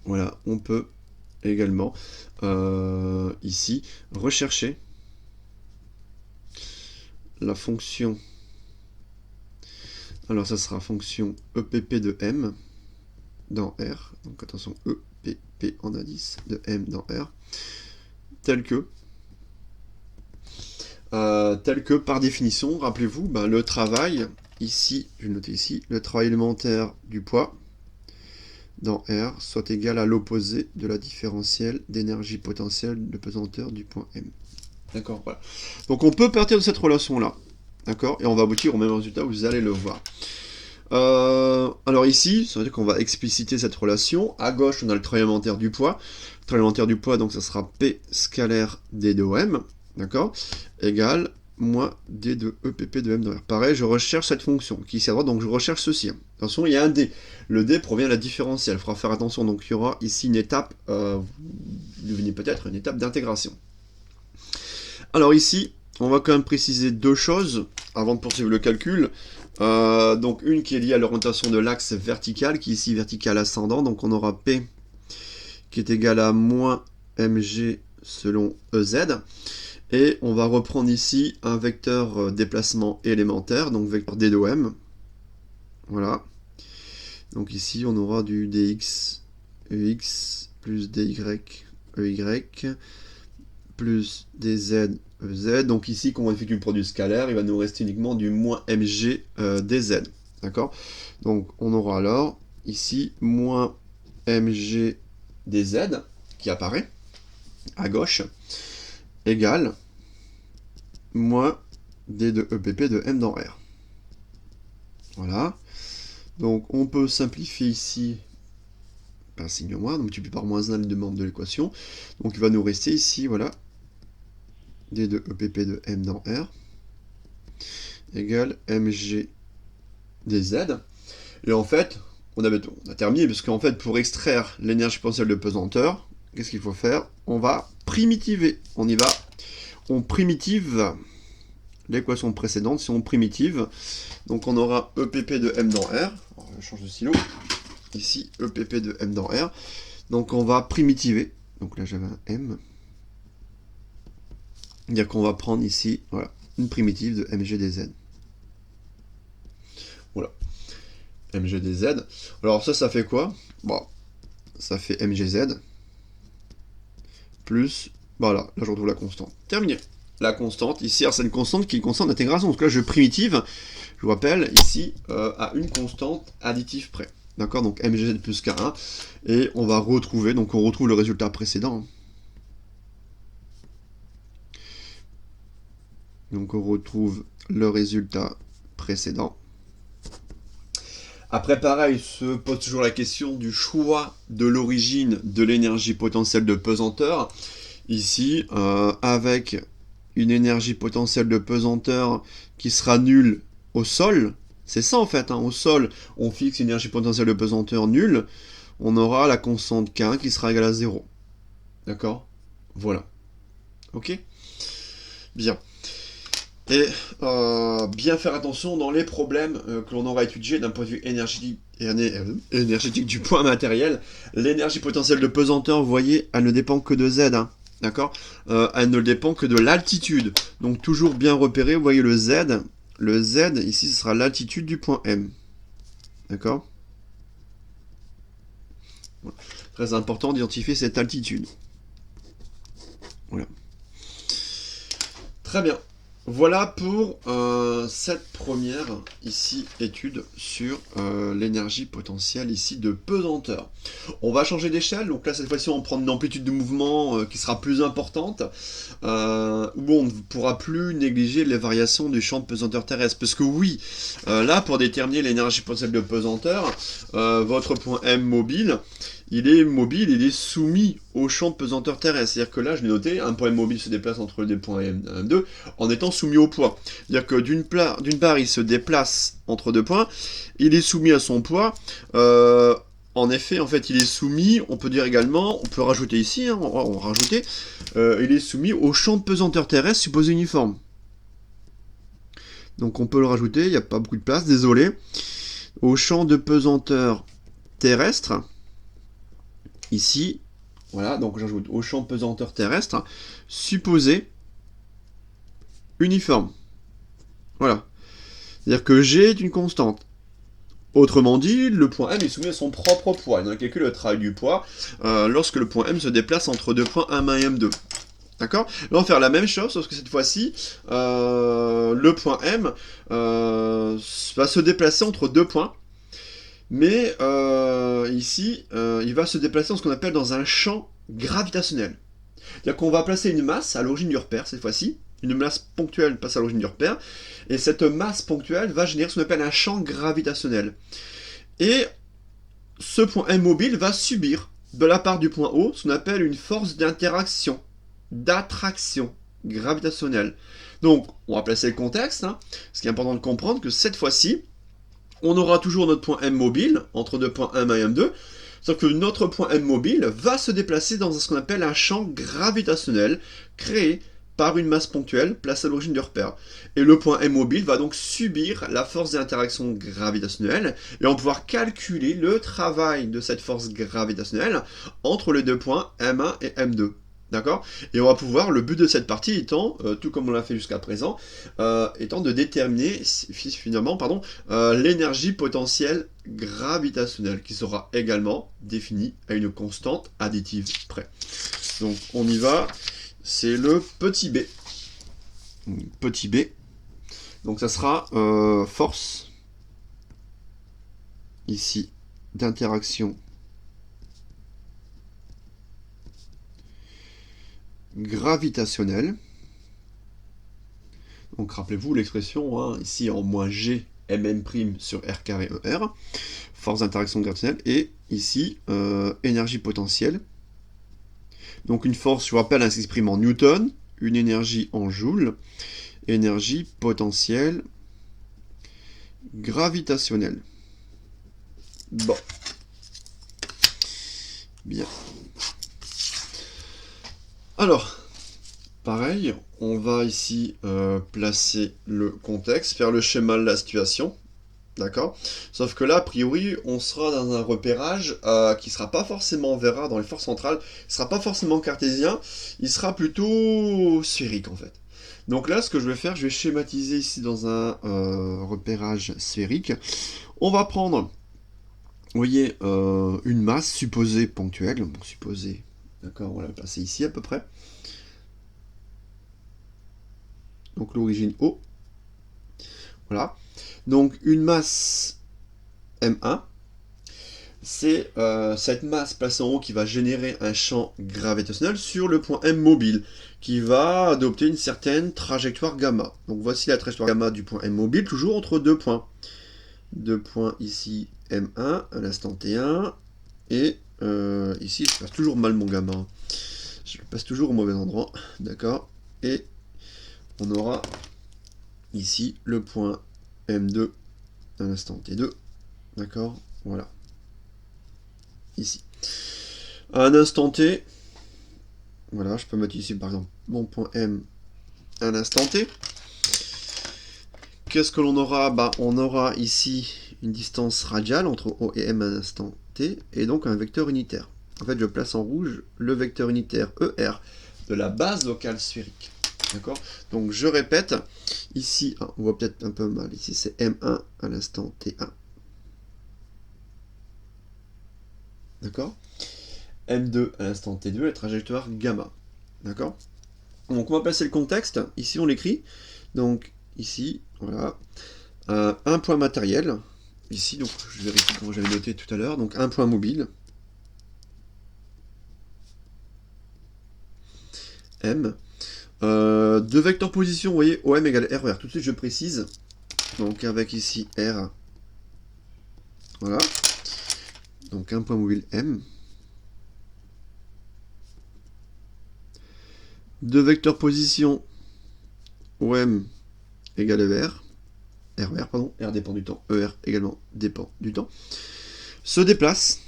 voilà, on peut également ici rechercher la fonction. Alors ça sera fonction EPP de M dans R. Donc attention, EPP en indice de M dans R. Tel que par définition, rappelez-vous, le travail, ici, je vais noter ici, le travail élémentaire du poids dans R soit égal à l'opposé de la différentielle d'énergie potentielle de pesanteur du point M. D'accord, voilà. Donc on peut partir de cette relation-là. D'accord? Et on va aboutir au même résultat, vous allez le voir. Alors ici, ça veut dire qu'on va expliciter cette relation. À gauche, on a le travail élémentaire du poids. Le travail élémentaire du poids, donc ça sera P scalaire D de M, d'accord, égale moins D de EPP de M de R. Pareil, je recherche cette fonction qui est ici à droite, donc je recherche ceci. Attention, il y a un D. Le D provient de la différentielle. Il faudra faire attention, donc il y aura ici une étape, vous devinez peut-être, une étape d'intégration. Alors ici, on va quand même préciser deux choses avant de poursuivre le calcul. Donc une qui est liée à l'orientation de l'axe vertical, qui est ici vertical ascendant. Donc on aura P qui est égal à moins mg selon EZ. Et on va reprendre ici un vecteur déplacement élémentaire, donc vecteur d de m. Voilà. Donc ici on aura du dx ex plus dy ey plus dz EZ. Donc ici, quand on effectue le produit scalaire, il va nous rester uniquement du moins mg dz. D'accord? Donc on aura alors ici moins mg dz qui apparaît à gauche égale moins d de EPP de m dans R. Voilà. Donc on peut simplifier ici par signe moins, donc multiplié par moins 1 les deux membres de l'équation. Donc il va nous rester ici, voilà, d de EPP de m dans R égale mg dz. Et en fait, on a terminé, parce qu'en fait, pour extraire l'énergie potentielle de pesanteur, qu'est-ce qu'il faut faire? On va primitiver. On y va. On primitive l'équation précédente, si on primitive. Donc on aura EPP de M dans R. Alors, je change de stylo. Ici, EPP de M dans R. Donc on va primitiver. Donc là, j'avais un M. C'est-à-dire qu'on va prendre ici, voilà, une primitive de mg dz. Voilà. MGdz. Alors ça fait quoi? Bon, ça fait MGz. Plus, voilà, là je retrouve la constante. Terminé. La constante, ici, c'est une constante qui est une constante d'intégration. Donc là, je primitive, je vous rappelle, ici, à une constante additive près. D'accord? Donc MGz plus K1. Et on va retrouver, donc on retrouve le résultat précédent. Donc on retrouve le résultat précédent. Après, pareil, se pose toujours la question du choix de l'origine de l'énergie potentielle de pesanteur. Ici, avec une énergie potentielle de pesanteur qui sera nulle au sol, c'est ça en fait, hein, au sol, on fixe une énergie potentielle de pesanteur nulle, on aura la constante K qui sera égale à 0. D'accord? Voilà. Ok? Bien. Et bien faire attention dans les problèmes que l'on aura étudiés d'un point de vue énergétique du point matériel. L'énergie potentielle de pesanteur, vous voyez, elle ne dépend que de Z. Hein, d'accord? Elle ne dépend que de l'altitude. Donc toujours bien repérer, vous voyez le Z. Le Z, ici, ce sera l'altitude du point M. D'accord? Voilà. Très important d'identifier cette altitude. Voilà. Très bien. Voilà pour cette première ici étude sur l'énergie potentielle ici de pesanteur. On va changer d'échelle, donc là cette fois-ci on prend une amplitude de mouvement qui sera plus importante, où on ne pourra plus négliger les variations du champ de pesanteur terrestre. Parce que oui, là pour déterminer l'énergie potentielle de pesanteur, votre point M mobile, il est mobile, il est soumis au champ de pesanteur terrestre. C'est-à-dire que là, je l'ai noté, un point mobile se déplace entre des points M1 et M2 en étant soumis au poids. C'est-à-dire que d'une part, il se déplace entre deux points, il est soumis à son poids. En effet, en fait, il est soumis, on peut dire également, on peut rajouter ici, hein, on va rajouter, il est soumis au champ de pesanteur terrestre supposé uniforme. Donc on peut le rajouter, il n'y a pas beaucoup de place, désolé. Au champ de pesanteur terrestre, ici, voilà, donc j'ajoute au champ de pesanteur terrestre, supposé uniforme. Voilà. C'est-à-dire que G est une constante. Autrement dit, le point M est soumis à son propre poids. On a calculé le travail du poids lorsque le point M se déplace entre deux points M1 et M2. D'accord? Là, on va faire la même chose, sauf que cette fois-ci, le point M va se déplacer entre deux points. Mais ici, il va se déplacer dans ce qu'on appelle dans un champ gravitationnel. C'est-à-dire qu'on va placer une masse à l'origine du repère, cette fois-ci. Une masse ponctuelle passe à l'origine du repère. Et cette masse ponctuelle va générer ce qu'on appelle un champ gravitationnel. Et ce point M mobile va subir, de la part du point O, ce qu'on appelle une force d'interaction, d'attraction gravitationnelle. Donc, on va placer le contexte. Hein. Ce qui est important de comprendre que cette fois-ci, on aura toujours notre point M mobile, entre deux points M1 et M2, sauf que notre point M mobile va se déplacer dans ce qu'on appelle un champ gravitationnel créé par une masse ponctuelle placée à l'origine du repère. Et le point M mobile va donc subir la force d'interaction gravitationnelle, et on va pouvoir calculer le travail de cette force gravitationnelle entre les deux points M1 et M2. D'accord? Et on va pouvoir, le but de cette partie étant, tout comme on l'a fait jusqu'à présent, étant de déterminer finalement l'énergie potentielle gravitationnelle, qui sera également définie à une constante additive près. Donc on y va, c'est le petit b. Petit b. Donc ça sera force, ici, d'interaction gravitationnelle. Donc rappelez-vous l'expression, hein, ici en moins G Mn' sur R carré ER, force d'interaction gravitationnelle, et ici énergie potentielle. Donc une force, je vous rappelle, elle s'exprime en newton, une énergie en joule, énergie potentielle gravitationnelle. Bon. Bien. Alors, pareil, on va ici placer le contexte, faire le schéma de la situation, d'accord? Sauf que là, a priori, on sera dans un repérage qui ne sera pas forcément, on verra dans les forces centrales, il ne sera pas forcément cartésien, il sera plutôt sphérique en fait. Donc là, ce que je vais faire, je vais schématiser ici dans un repérage sphérique. On va prendre, vous voyez, une masse supposée ponctuelle. Donc supposée, d'accord, on va la placer ici à peu près. Donc l'origine O. Voilà. Donc une masse M1. C'est cette masse placée en haut qui va générer un champ gravitationnel sur le point M mobile, qui va adopter une certaine trajectoire gamma. Donc voici la trajectoire gamma du point M mobile, toujours entre deux points. Deux points ici, M1, à l'instant T1, et ici, je passe toujours mal mon gamma. Je le passe toujours au mauvais endroit, d'accord. Et on aura ici le point M2 à l'instant T2, d'accord, voilà. Ici. À un instant T, voilà, je peux mettre ici par exemple mon point M à l'instant T. Qu'est-ce que l'on aura? Bah, on aura ici une distance radiale entre O et M à l'instant T, et donc un vecteur unitaire. En fait, je place en rouge le vecteur unitaire ER de la base locale sphérique. D'accord? Donc je répète, ici, on voit peut-être un peu mal, ici c'est M1 à l'instant T1. D'accord? M2 à l'instant T2, la trajectoire gamma. D'accord? Donc on va placer le contexte, ici on l'écrit, donc ici, voilà, un point matériel, ici, donc je vérifie comment j'avais noté tout à l'heure, donc un point mobile, M, deux vecteurs position, vous voyez, OM égale RER, tout de suite je précise, donc avec ici R, voilà, donc un point mobile M, deux vecteurs position, OM égale ER, RER, pardon, R dépend du temps, ER également dépend du temps, se déplace.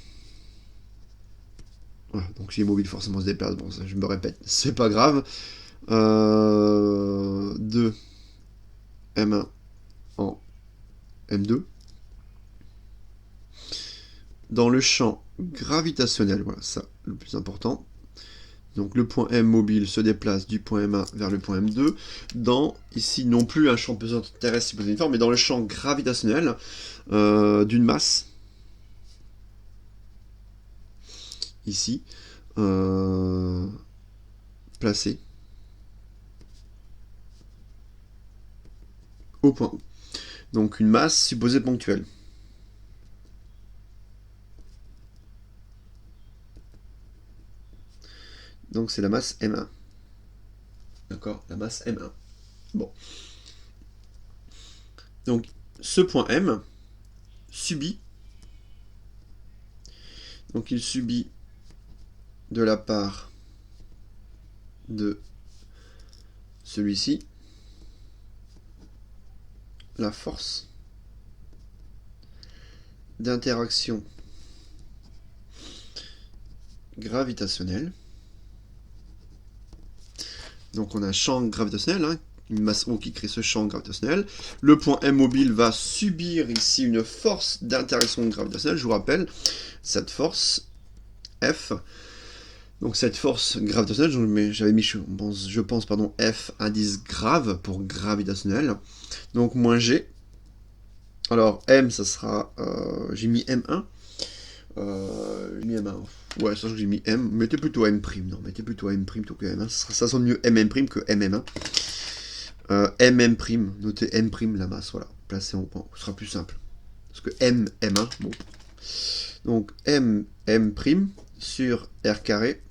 Voilà, donc si mobile forcément se déplace, bon ça je me répète, c'est pas grave. 2 M1 en M2. Dans le champ gravitationnel, voilà ça le plus important. Donc le point M mobile se déplace du point M1 vers le point M2 dans, ici non plus un champ pesant terrestre supposé uniforme, mais dans le champ gravitationnel d'une masse, ici, placée au point O. Donc une masse supposée ponctuelle. Donc c'est la masse M1. D'accord? La masse M1. Bon. Donc ce point M subit, donc il subit de la part de celui-ci la force d'interaction gravitationnelle. Donc on a un champ gravitationnel, hein, une masse O qui crée ce champ gravitationnel. Le point M mobile va subir ici une force d'interaction gravitationnelle, je vous rappelle, cette force F. Donc cette force gravitationnelle, j'avais mis, je pense, pardon, F indice grave pour gravitationnel. Donc moins G. Alors M, ça sera, j'ai mis M1. J'ai mis M1. Ouais, ça j'ai mis M. Mettez plutôt M'. Non, mettez plutôt M' plutôt que M1. Ça sonne mieux MM' que MM1. MM', notez M' la masse, voilà. Placez en point. Ce sera plus simple. Parce que M, M1, bon. Donc M, M' sur R carré.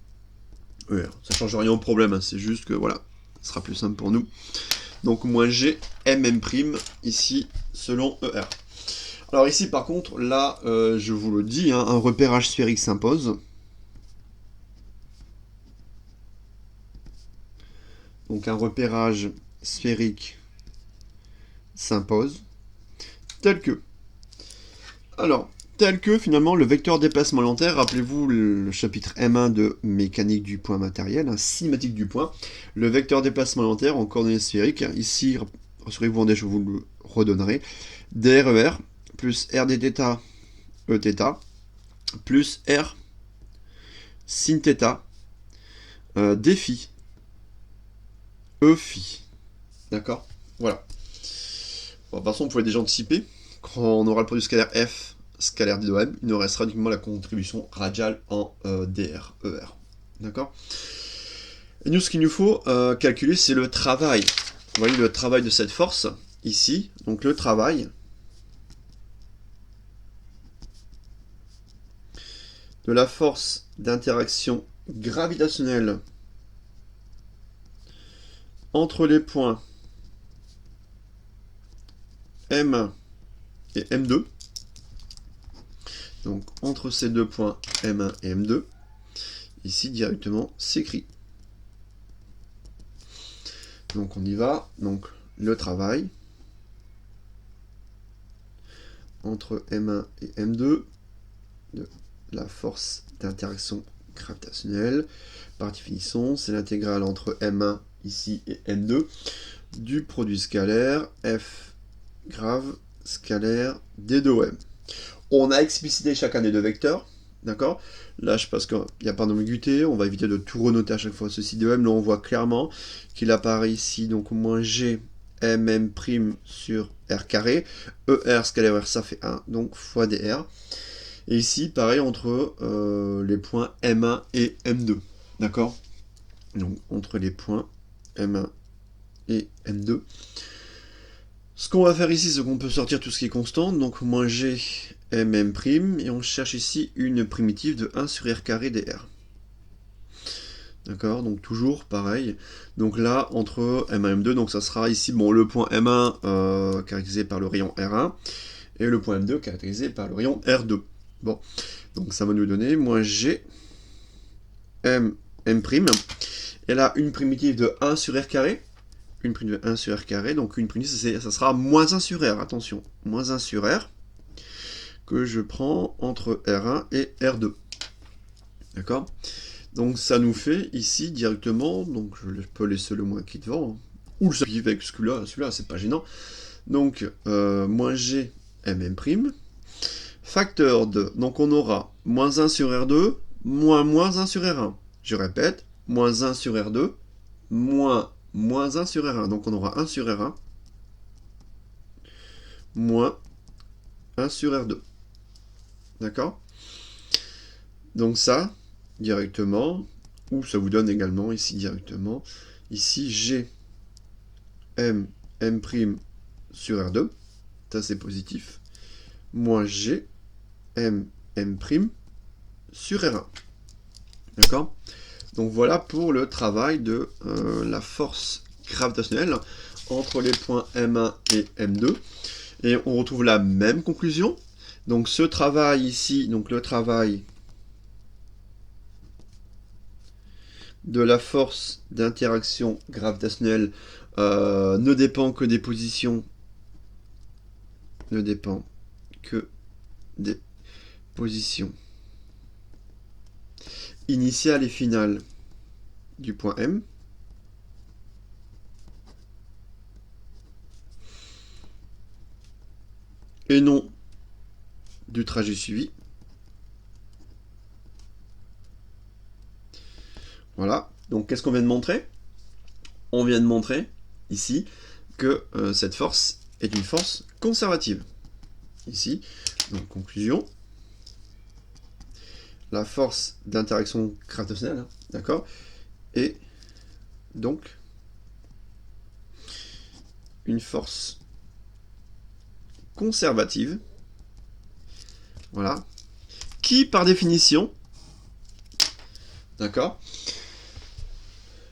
Ouais, ça change rien au problème, hein, c'est juste que voilà, ce sera plus simple pour nous. Donc moins G, MM' ici, selon ER. Alors ici par contre, là, je vous le dis, hein, un repérage sphérique s'impose. Donc un repérage sphérique s'impose, tel que. Alors, tel que finalement le vecteur déplacement alimentaire, rappelez-vous le chapitre M1 de mécanique du point matériel, hein, cinématique du point, le vecteur déplacement alimentaire en coordonnées sphériques, ici, rassurez-vous, je vous le redonnerai, DRER plus R dθ Eθ plus R sin θ dφ Eφ. D'accord? Voilà. Bon, de toute façon, vous pouvez déjà anticiper. Quand on aura le produit scalaire F, scalaire d de M, il nous restera uniquement la contribution radiale en dr, ER. D'accord? Et nous, ce qu'il nous faut calculer, c'est le travail. Vous voyez le travail de cette force, ici. Donc le travail de la force d'interaction gravitationnelle entre les points M1 et M2. Donc entre ces deux points M1 et M2, ici directement s'écrit. Donc on y va. Donc le travail entre M1 et M2 de la force d'interaction gravitationnelle, par définition, c'est l'intégrale entre M1 ici et M2 du produit scalaire F grave scalaire d de M. On a explicité chacun des deux vecteurs, d'accord? Là, je pense qu'il n'y a pas d'ambiguïté, on va éviter de tout renoter à chaque fois ceci de M. Là, on voit clairement qu'il apparaît ici, donc moins G MM' sur R carré. ER scalaire R, ça fait 1, donc fois dr. Et ici, pareil, entre les points M1 et M2, d'accord? Donc, entre les points M1 et M2. Ce qu'on va faire ici, c'est qu'on peut sortir tout ce qui est constant, donc moins G MM', et on cherche ici une primitive de 1 sur R carré dr. D'accord, donc toujours pareil. Donc là, entre M1 et M2, donc ça sera ici bon, le point M1 caractérisé par le rayon R1, et le point M2 caractérisé par le rayon R2. Bon, donc ça va nous donner moins G M', et là, une primitive de 1 sur R carré, une primitive de 1 sur R carré, donc une primitive, ça sera moins 1 sur R, attention, moins 1 sur R, que je prends entre R1 et R2. D'accord? Donc ça nous fait ici directement, donc je peux laisser le moins qui est devant, hein, ou le simplifier avec celui-là, c'est pas gênant. Donc moins G MM', facteur de, donc on aura moins 1 sur R2, moins 1 sur R1. Je répète, moins 1 sur R2, moins 1 sur R1. Donc on aura 1 sur R1, moins 1 sur R2. D'accord? Donc ça, directement, ou ça vous donne également ici directement, ici G M sur R2, ça c'est positif, moins G M sur R1. D'accord? Donc voilà pour le travail de la force gravitationnelle entre les points M1 et M2. Et on retrouve la même conclusion. Donc ce travail ici, donc le travail de la force d'interaction gravitationnelle ne dépend que des positions, initiales et finales du point M. Et non du trajet suivi. Voilà. Donc qu'est-ce qu'on vient de montrer? On vient de montrer ici que cette force est une force conservative. Ici, donc conclusion, la force d'interaction gravitationnelle, hein, d'accord, est donc une force conservative, voilà, qui par définition, d'accord,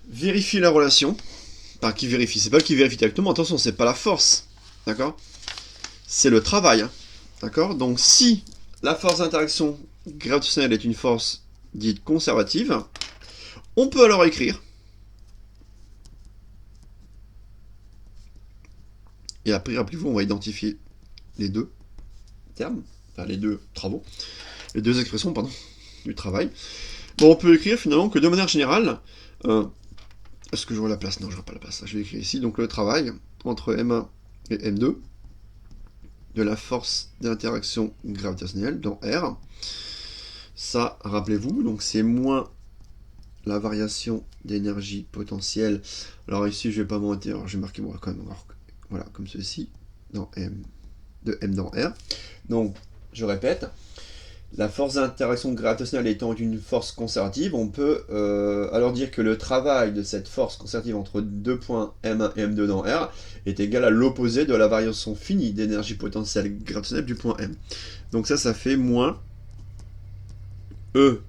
vérifie la relation. Enfin, qui vérifie, c'est pas qui vérifie directement, attention, c'est pas la force, d'accord, c'est le travail, hein, d'accord. Donc si la force d'interaction gravitationnelle est une force dite conservative, on peut alors écrire, et après, rappelez-vous, on va identifier les deux termes, enfin les deux travaux, les deux expressions, pardon, du travail. Bon, on peut écrire finalement que de manière générale, est-ce que je vois la place? Non, je vois pas la place. Je vais écrire ici, donc le travail entre M1 et M2 de la force d'interaction gravitationnelle dans R. Ça, rappelez-vous, donc c'est moins la variation d'énergie potentielle. Alors ici, je vais pas monter, alors je vais marquer moi quand même, voilà, comme ceci, dans M, de M dans R. Donc, je répète, la force d'interaction gravitationnelle étant une force conservative, on peut alors dire que le travail de cette force conservative entre deux points M1 et M2 dans R est égal à l'opposé de la variation finie d'énergie potentielle gravitationnelle du point M. Donc ça fait moins E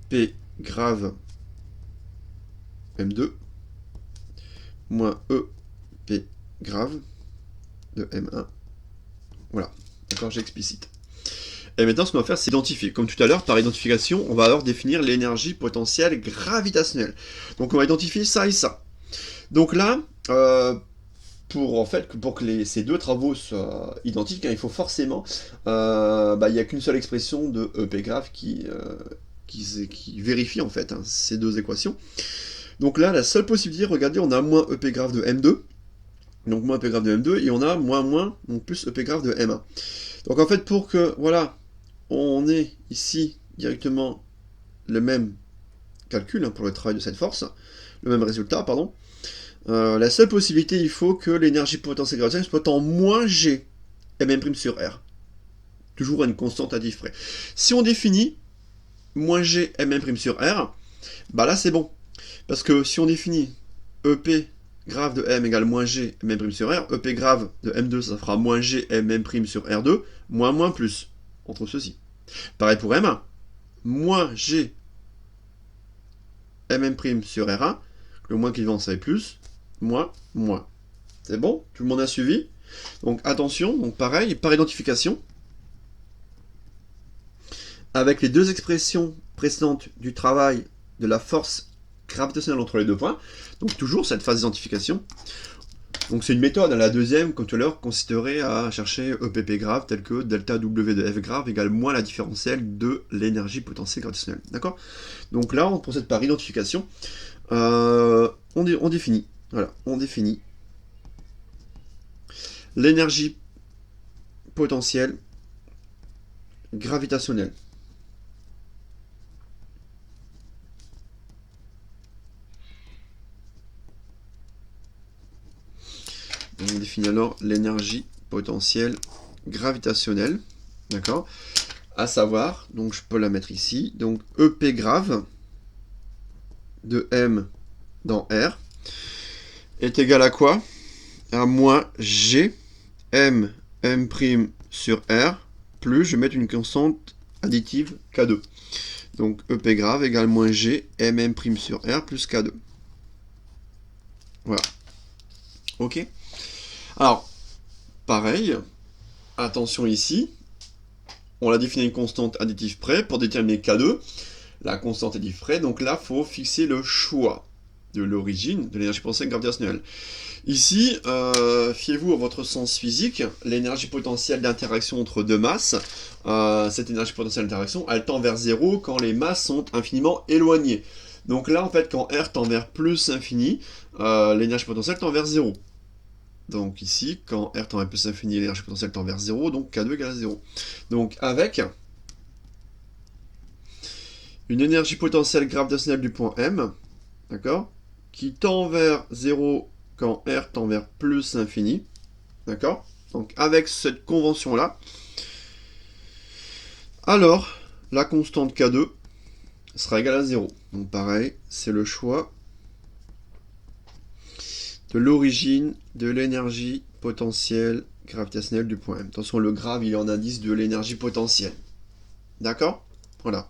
P grave M2 moins E P grave de M1. Voilà, d'accord, j'explicite. Et maintenant, ce qu'on va faire, c'est identifier. Comme tout à l'heure, par identification, on va alors définir l'énergie potentielle gravitationnelle. Donc, on va identifier ça et ça. Donc là, pour que ces deux travaux soient identiques, il faut forcément, il n'y a qu'une seule expression de EP grave qui vérifie en fait ces deux équations. Donc là, la seule possibilité, regardez, on a moins EP grave de M2, donc moins EP grave de M2, et on a moins, donc plus EP grave de M1. Donc en fait, pour que, voilà, on ait ici directement le même calcul pour le travail de cette force, le même résultat, pardon, la seule possibilité, il faut que l'énergie potentielle gravitationnelle soit en moins G, mm' sur R. Toujours à une constante additive près. Si on définit moins G, mm' sur R, bah là c'est bon. Parce que si on définit EP grave de M égale moins G, mm' sur R, EP grave de M2, ça fera moins G, mm' sur R2, moins plus, entre ceux-ci. Pareil pour M1, moins G, mm' sur R1, le moins qui vient, ça est plus, moins. C'est bon? Tout le monde a suivi? Donc attention, donc pareil, par identification, avec les deux expressions précédentes du travail de la force gravitationnelle entre les deux points, donc toujours cette phase d'identification. Donc c'est une méthode, la deuxième, comme tout à l'heure, consisterait à chercher EPP grave, tel que delta W de F grave égale moins la différentielle de l'énergie potentielle gravitationnelle. D'accord? Donc là, on procède par identification. On définit. Voilà, on définit l'énergie potentielle gravitationnelle. On définit alors l'énergie potentielle gravitationnelle, d'accord? À savoir, donc je peux la mettre ici, donc EP grave de M dans R est égal à quoi? À moins G M sur R plus, je vais mettre une constante additive K2. Donc EP grave égale moins G M' sur R plus K2. Voilà. Ok? Alors, pareil, attention ici, on a défini une constante additive près pour déterminer K2, la constante additive près, donc là, il faut fixer le choix de l'origine de l'énergie potentielle gravitationnelle. Ici, fiez-vous à votre sens physique, l'énergie potentielle d'interaction entre deux masses, cette énergie potentielle d'interaction, elle tend vers 0 quand les masses sont infiniment éloignées. Donc là, en fait, quand R tend vers plus infini, l'énergie potentielle tend vers 0. Donc ici, quand R tend vers plus infini, l'énergie potentielle tend vers 0, donc K2 égale à 0. Donc avec une énergie potentielle gravitationnelle du point M, d'accord, qui tend vers 0 quand R tend vers plus infini, d'accord, donc avec cette convention-là, alors la constante K2 sera égale à 0. Donc pareil, c'est le choix de l'origine de l'énergie potentielle gravitationnelle du point M. Attention, le grave, il est en indice de l'énergie potentielle. D'accord? Voilà.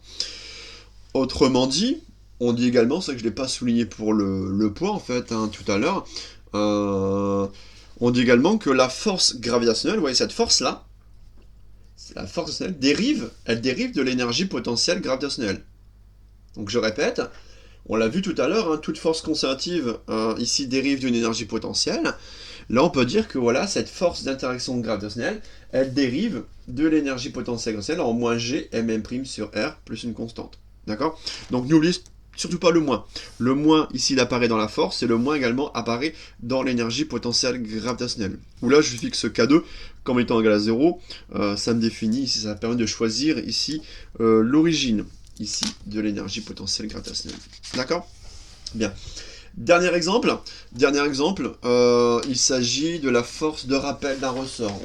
Autrement dit, on dit également, c'est que je ne l'ai pas souligné pour le poids, en fait, tout à l'heure, on dit également que la force gravitationnelle, vous voyez cette force-là, la force gravitationnelle elle dérive de l'énergie potentielle gravitationnelle. Donc je répète, on l'a vu tout à l'heure, toute force conservative ici dérive d'une énergie potentielle. Là, on peut dire que voilà, cette force d'interaction gravitationnelle, elle dérive de l'énergie potentielle gravitationnelle en moins G M' sur R plus une constante. D'accord? Donc n'oubliez surtout pas le moins. Le moins, ici, il apparaît dans la force, et le moins également apparaît dans l'énergie potentielle gravitationnelle. Où là, je fixe K2 comme étant égal à 0. Ça me définit, ici, ça permet de choisir ici l'origine ici de l'énergie potentielle gravitationnelle. D'accord? Bien. Dernier exemple, il s'agit de la force de rappel d'un ressort,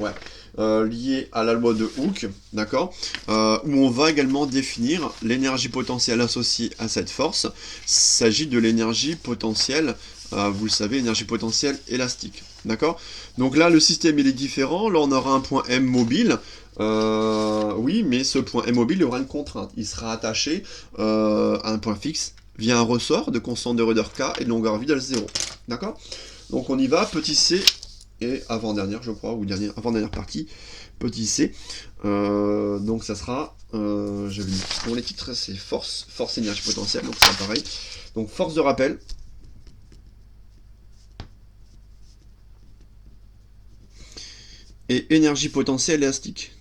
lié à la loi de Hooke, d'accord, où on va également définir l'énergie potentielle associée à cette force. Il s'agit de l'énergie potentielle, vous le savez, énergie potentielle élastique, d'accord. Donc là, le système il est différent. Là, on aura un point M mobile. Oui, mais ce point M mobile, il aura une contrainte. Il sera attaché à un point fixe via un ressort de constante de Röder K et de longueur vide L0. D'accord? Donc on y va, petit c, et avant-dernière, je crois, ou avant-dernière partie, petit c. Donc ça sera, je vais dire, pour les titres, c'est force énergie potentielle, donc c'est pareil. Donc force de rappel. Et énergie potentielle élastique.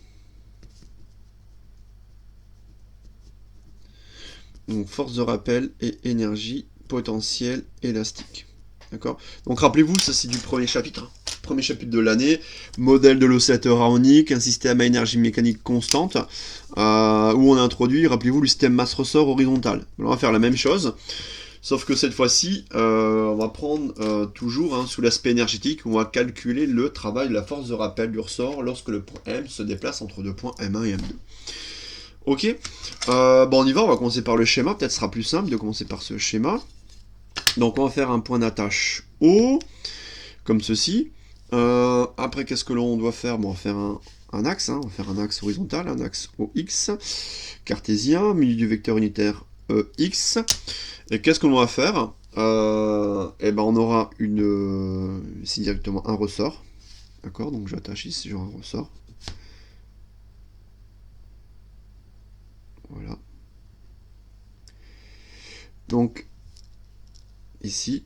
Donc force de rappel et énergie potentielle élastique. D'accord? Donc rappelez-vous, ça c'est du premier chapitre de l'année, modèle de l'oscillateur harmonique, un système à énergie mécanique constante, où on a introduit, rappelez-vous, le système masse-ressort horizontal. Alors, on va faire la même chose, sauf que cette fois-ci, on va prendre toujours sous l'aspect énergétique, on va calculer le travail de la force de rappel du ressort lorsque le point M se déplace entre deux points M1 et M2. Ok, on y va, on va commencer par le schéma, peut-être ce sera plus simple de commencer par ce schéma. Donc on va faire un point d'attache O, comme ceci. Après, qu'est-ce que l'on doit faire? On va faire un axe, on va faire un axe horizontal, un axe OX, cartésien, milieu du vecteur unitaire EX. Et qu'est-ce qu'on va faire? On aura ici directement un ressort. D'accord, donc j'attache ici, genre un ressort. Voilà. Donc, ici,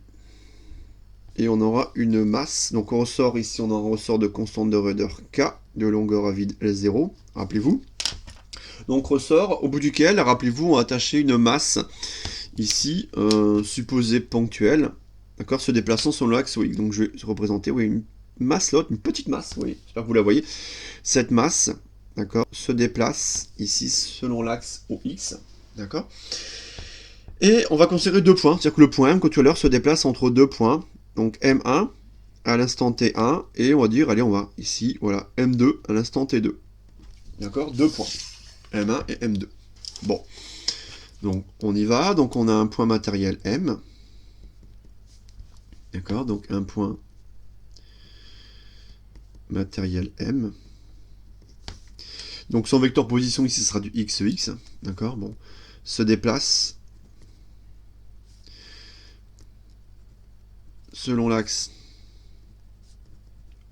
et on aura une masse. Donc on ressort ici, on aura un ressort de constante de Röder K, de longueur à vide L0, rappelez-vous. Donc ressort, au bout duquel, rappelez-vous, on a attaché une masse, ici, supposée ponctuelle, d'accord, se déplaçant sur l'axe OX. Donc je vais représenter, une masse, l'autre, une petite masse, j'espère que vous la voyez. Cette masse, d'accord, se déplace ici selon l'axe OX, d'accord. Et on va considérer deux points, c'est-à-dire que le point M, comme tout à l'heure, se déplace entre deux points, donc M1 à l'instant T1, et on va dire, allez, on va ici, voilà, M2 à l'instant T2. D'accord? Deux points. M1 et M2. Bon. Donc, on y va. Donc, on a un point matériel M. D'accord? Donc, un point matériel M. Donc, son vecteur position ici, ce sera du XX. D'accord? Bon. Se déplace selon l'axe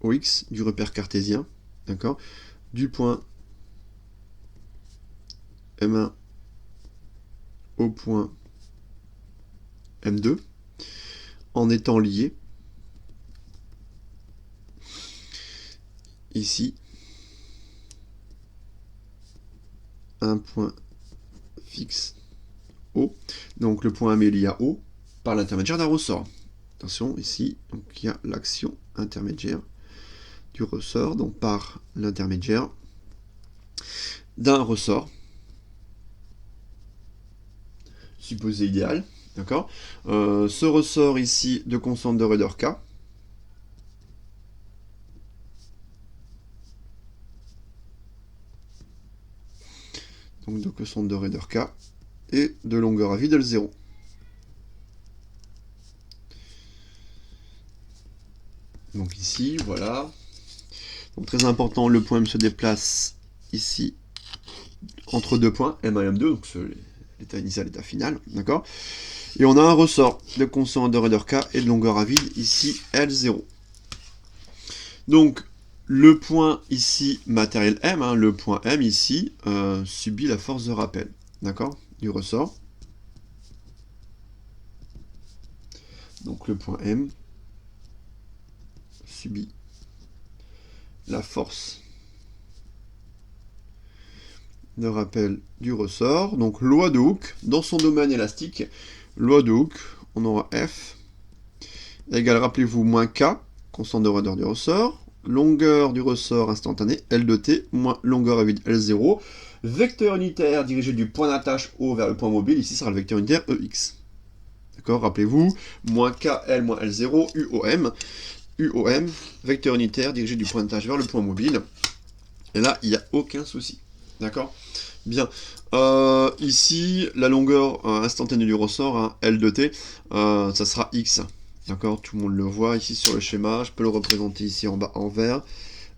OX du repère cartésien. D'accord? Du point M1 au point M2 en étant lié ici un point fixe O. Donc le point M est lié à O par l'intermédiaire d'un ressort. Attention, ici, donc il y a l'action intermédiaire du ressort, donc par l'intermédiaire d'un ressort supposé idéal, d'accord. Ce ressort ici de constante de Röder K, donc de constante de Röder K, et de longueur à vide L0. Donc ici, voilà. Donc très important, le point M se déplace ici entre deux points, M1 et M2, donc l'état initial, l'état final, d'accord. Et on a un ressort de constante de Röder K et de longueur à vide ici L0. Donc le point ici matériel M, le point M ici subit la force de rappel, d'accord, du ressort. Donc le point M subit la force de rappel du ressort. Donc loi de Hooke, dans son domaine élastique, loi de Hooke, on aura F égale, rappelez-vous, moins K, constante de Röder du ressort, longueur du ressort instantanée, L de T, moins longueur à vide L0. Vecteur unitaire dirigé du point d'attache O vers le point mobile, ici sera le vecteur unitaire EX. D'accord, rappelez-vous, moins KL moins L0, UOM. UOM, vecteur unitaire dirigé du point d'attache vers le point mobile. Et là, il n'y a aucun souci. D'accord? Bien. Ici, la longueur instantanée du ressort, hein, L de T, ça sera X. D'accord? Tout le monde le voit ici sur le schéma. Je peux le représenter ici en bas en vert.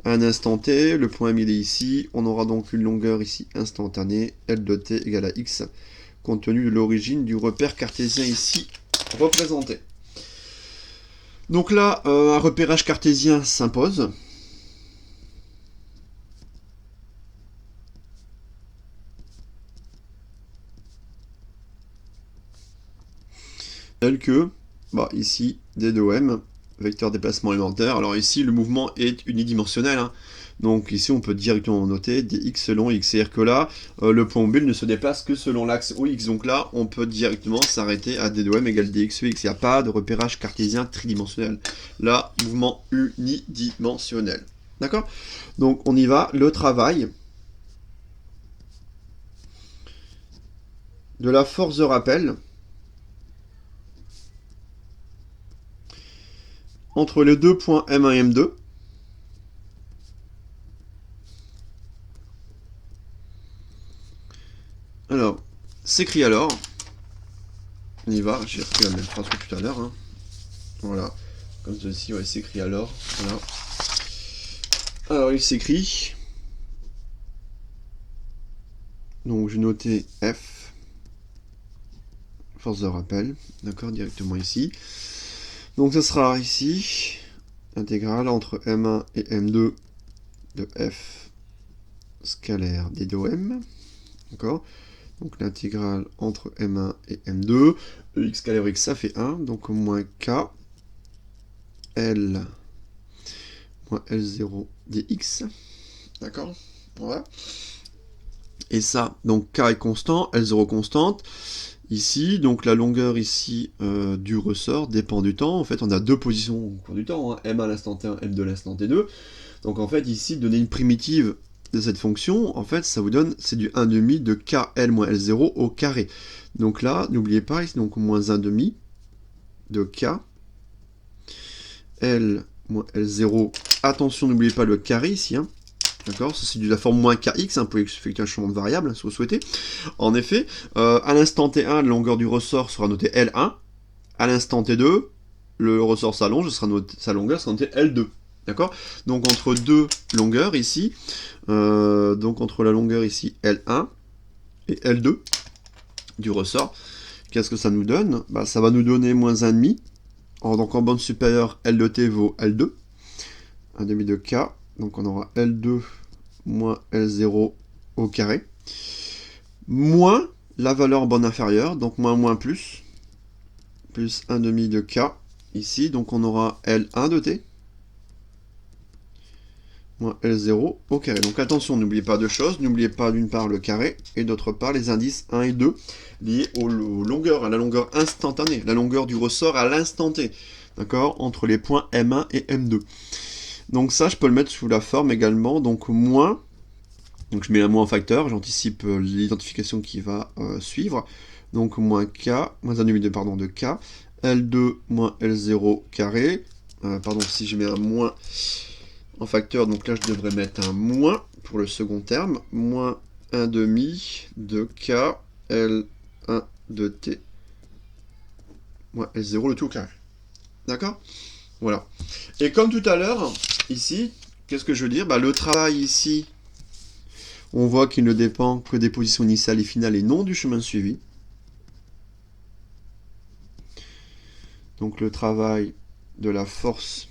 À un instant T, le point M il est ici. On aura donc une longueur ici instantanée, L de T égale à X, compte tenu de l'origine du repère cartésien ici représenté. Donc là, un repérage cartésien s'impose. Tel que, ici, D de OM, vecteur déplacement élémentaire. Alors ici, le mouvement est unidimensionnel, hein. Donc ici, on peut directement noter dx selon x. C'est-à-dire que là, le point mobile ne se déplace que selon l'axe OX. Donc là, on peut directement s'arrêter à d de OM égale dx x. Il n'y a pas de repérage cartésien tridimensionnel. Là, mouvement unidimensionnel. D'accord? Donc on y va. Le travail de la force de rappel entre les deux points M1 et M2 alors, s'écrit alors, on y va, j'ai repris la même phrase que tout à l'heure, hein. Voilà, comme ceci, ouais, s'écrit alors, voilà. Alors, il s'écrit, donc j'ai noté F, force de rappel, d'accord, directement ici. Donc ça sera ici, intégrale entre M1 et M2 de F scalaire d de OM, d'accord. Donc l'intégrale entre M1 et M2, EX scalaire X ça fait 1, donc moins K, L moins L0 dx, d'accord, voilà. Et ça, donc K est constant, L0 constante. Ici, donc la longueur ici du ressort dépend du temps. En fait, on a deux positions au cours du temps, hein, M1 à l'instant T1, M2 à l'instant T2. Donc en fait, ici, donner une primitive de cette fonction, en fait, ça vous donne, c'est du 1,5 de KL moins L0 au carré. Donc là, n'oubliez pas, ici, donc moins 1,5 de K L moins L0. Attention, n'oubliez pas le carré ici, hein. D'accord, ça c'est de la forme moins kx, hein, vous pouvez effectuer un changement de variable si vous souhaitez. En effet, à l'instant t1, la longueur du ressort sera notée L1. À l'instant t2, le ressort s'allonge, sa longueur sera notée L2. D'accord. Donc entre deux longueurs ici, donc entre la longueur ici L1 et L2 du ressort, qu'est-ce que ça nous donne? Ça va nous donner moins 1,5. Donc en bande supérieure, L de t vaut L2. 1,5 de K. Donc on aura L2 moins L0 au carré, moins la valeur en bande inférieure, donc moins plus 1,5 de K ici, donc on aura L1 de T, moins L0 au carré. Donc attention, n'oubliez pas deux choses, n'oubliez pas d'une part le carré, et d'autre part les indices 1 et 2, liés aux longueurs, à la longueur instantanée, la longueur du ressort à l'instant T, d'accord, entre les points M1 et M2. Donc ça, je peux le mettre sous la forme également, donc moins, donc je mets un moins en facteur, j'anticipe l'identification qui va suivre, donc moins K, moins 1,5 de K, L2 moins L0 carré, pardon, si je mets un moins en facteur, donc là je devrais mettre un moins pour le second terme, moins 1,5 de K, L1 de T, moins L0 le tout au carré. D'accord? Voilà. Et comme tout à l'heure, ici, qu'est-ce que je veux dire? Le travail ici, on voit qu'il ne dépend que des positions initiales et finales et non du chemin suivi. Donc le travail de la force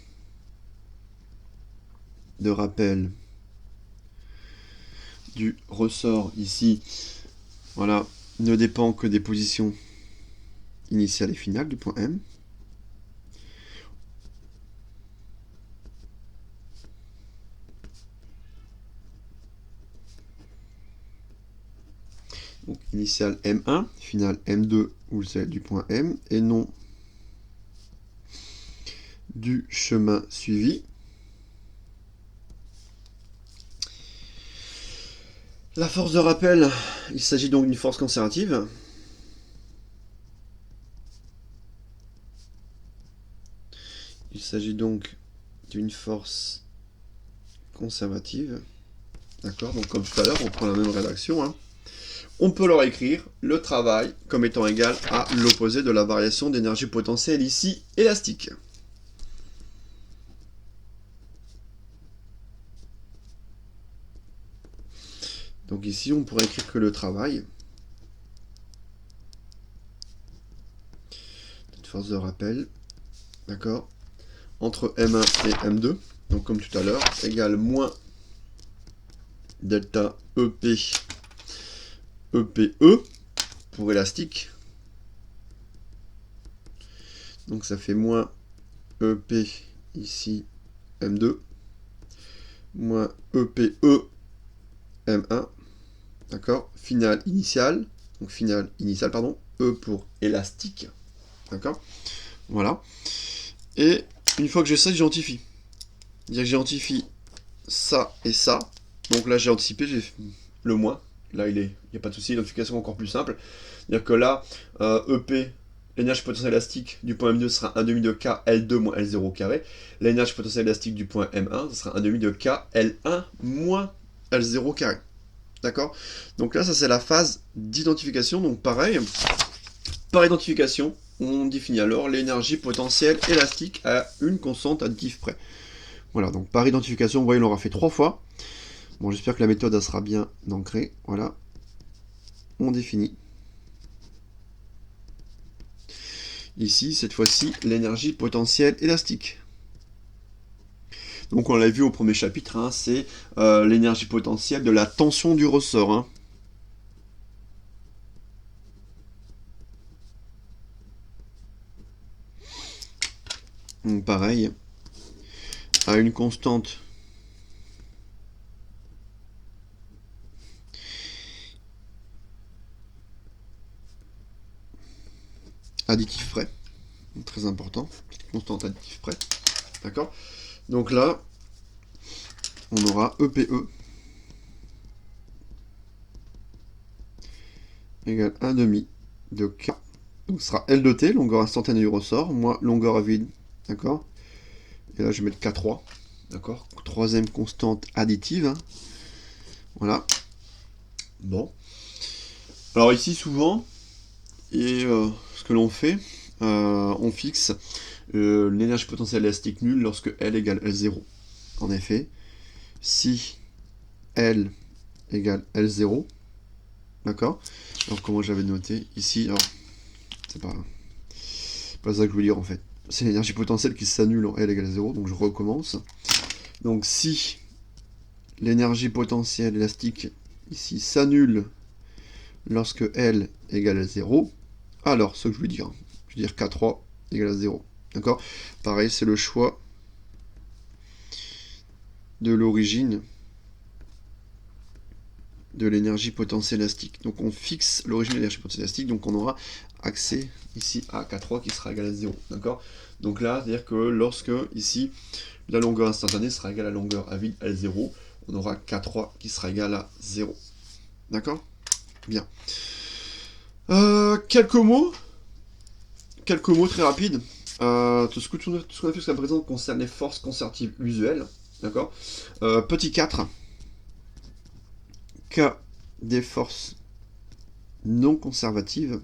de rappel du ressort ici, voilà, ne dépend que des positions initiales et finales du point M. Donc initiale M1, finale M2 ou celle du point M, et non du chemin suivi. La force de rappel, il s'agit donc d'une force conservative. Il s'agit donc d'une force conservative. D'accord, donc comme tout à l'heure, on prend la même rédaction. Hein. On peut leur écrire le travail comme étant égal à l'opposé de la variation d'énergie potentielle ici, élastique. Donc ici, on pourrait écrire que le travail, cette force de rappel, d'accord, entre M1 et M2, donc comme tout à l'heure, égale moins delta EP, EPE, pour élastique. Donc ça fait moins EP ici, M2, moins EPE, M1, d'accord, finale initiale, donc finale initiale, pardon, E pour élastique, d'accord, voilà. Et une fois que j'ai ça, j'identifie. C'est-à-dire que j'identifie ça et ça. Donc là, j'ai anticipé, j'ai le moins. Là, il n'y a pas de souci, l'identification est encore plus simple. C'est-à-dire que là, EP, l'énergie potentielle élastique du point M2 sera 1,5 de K L2 moins L0 carré. L'énergie potentielle élastique du point M1, ce sera 1,5 de K L1 moins L0 carré. D'accord? Donc là, ça c'est la phase d'identification. Donc pareil, par identification, on définit alors l'énergie potentielle élastique à une constante additive près. Voilà, donc par identification, vous voyez, on l'aura fait 3 fois. Bon, j'espère que la méthode elle sera bien ancrée. Voilà. On définit. Ici, cette fois-ci, l'énergie potentielle élastique. Donc on l'a vu au premier chapitre, hein, c'est l'énergie potentielle de la tension du ressort. Hein. Donc pareil, à une constante additive près, très important, constante additive près, d'accord. Donc là, on aura EPE égale 1,5 de K. Donc ce sera L de T, longueur instantanée du ressort, moins longueur à vide, d'accord. Et là, je vais mettre K3, d'accord. Troisième constante additive, hein. Voilà. Bon. Alors ici, souvent, et ce que l'on fait, on fixe l'énergie potentielle élastique nulle lorsque L égale L0. En effet, si L égale L0, d'accord. Alors comment j'avais noté ici, alors c'est pas ça que je veux dire en fait. C'est l'énergie potentielle qui s'annule en L égale 0, donc je recommence. Donc si l'énergie potentielle élastique ici s'annule lorsque L égale 0, alors ce que je veux dire K3 égale à 0. D'accord. Pareil, c'est le choix de l'origine de l'énergie potentielle élastique. Donc on fixe l'origine de l'énergie potentielle élastique, donc on aura accès ici à K3 qui sera égal à 0. D'accord. Donc là, c'est-à-dire que lorsque ici la longueur instantanée sera égale à la longueur à vide L0, on aura K3 qui sera égal à 0. D'accord. Bien. Quelques mots très rapides. Tout ce qu'on a fait jusqu'à présent concerne les forces conservatives usuelles. D'accord. Petit 4. Cas des forces non conservatives.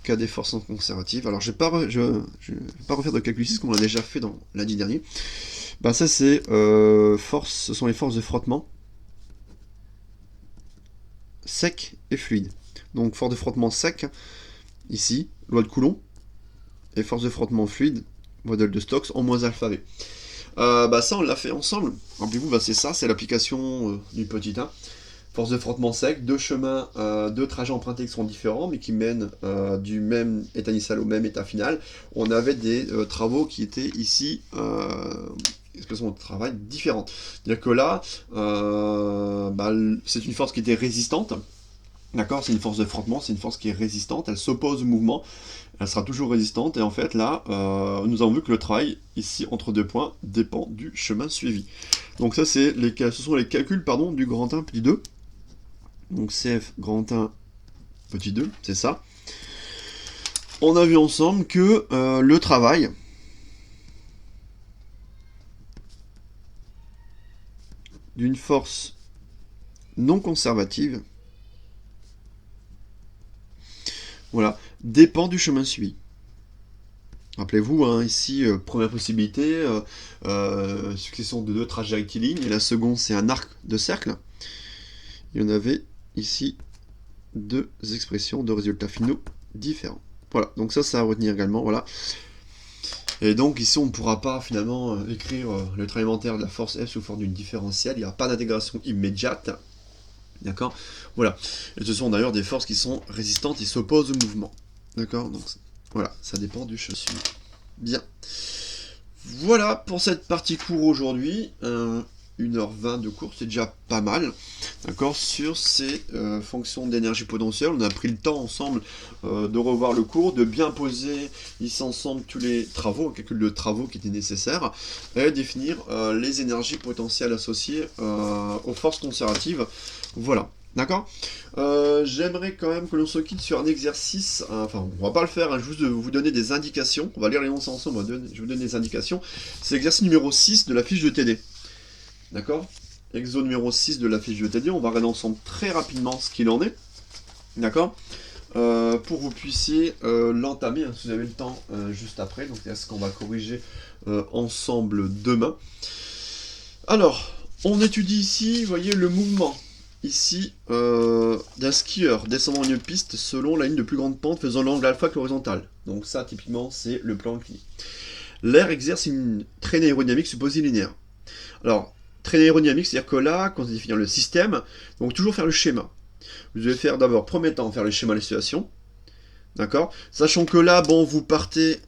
Cas des forces non conservatives. Alors je vais pas refaire de calcul ici, ce qu'on a déjà fait dans lundi dernier. Bah ça c'est ce sont les forces de frottement sec et fluide. Donc force de frottement sec, ici, loi de Coulomb, et force de frottement fluide, modèle de Stokes, en moins alpha V. Bah ça on l'a fait ensemble. Rappelez-vous, bah c'est ça, c'est l'application du petit 1. Force de frottement sec, deux chemins, deux trajets empruntés qui sont différents, mais qui mènent du même état initial au même état final. On avait des travaux qui étaient ici, expression de travail différente. C'est-à-dire que là, bah, c'est une force qui était résistante, D'accord, c'est une force de frottement, c'est une force qui est résistante, elle s'oppose au mouvement, elle sera toujours résistante, et en fait là, nous avons vu que le travail, ici, entre deux points, dépend du chemin suivi. Donc ça, ce sont les calculs, pardon, du grand 1, petit 2. Donc CF grand 1, petit 2, c'est ça. On a vu ensemble que le travail d'une force non conservative, voilà, dépend du chemin suivi. Rappelez-vous, hein, ici, première possibilité, succession de deux trajets rectilignes, et la seconde, c'est un arc de cercle. Il y en avait ici deux expressions de résultats finaux différents. Voilà, donc ça à retenir également, voilà. Et donc ici, on ne pourra pas finalement écrire le travail élémentaire de la force F sous forme d'une différentielle, il n'y aura pas d'intégration immédiate. D'accord. Voilà. Et ce sont d'ailleurs des forces qui sont résistantes et s'opposent au mouvement. D'accord. Donc voilà, ça dépend du chemin suivi. Bien. Voilà pour cette partie cours aujourd'hui. 1h20 de cours, c'est déjà pas mal. D'accord. Sur ces fonctions d'énergie potentielle, on a pris le temps ensemble de revoir le cours, de bien poser ici ensemble tous les travaux, un calcul de travaux qui étaient nécessaires, et définir les énergies potentielles associées aux forces conservatives. Voilà, d'accord. J'aimerais quand même que l'on se quitte sur un exercice, enfin on va pas le faire, hein, juste de vous donner des indications, on va lire les noms ensemble, je vais vous donner des indications. C'est l'exercice numéro 6 de la fiche de TD. D'accord. Exo numéro 6 de la fiche de TD, on va regarder ensemble très rapidement ce qu'il en est. D'accord. Pour que vous puissiez l'entamer, hein, si vous avez le temps juste après, donc c'est ce qu'on va corriger ensemble demain. Alors, on étudie ici, vous voyez, le mouvement. Ici, d'un skieur descendant une piste selon la ligne de plus grande pente faisant l'angle alpha avec l'horizontale. Donc ça, typiquement, c'est le plan incliné. L'air exerce une traînée aérodynamique supposée linéaire. Alors, traînée aérodynamique, c'est-à-dire que là, quand on définit le système, donc toujours faire le schéma. Vous devez faire d'abord, premier temps, faire le schéma de la situation. D'accord. Sachant que là, bon, vous partez,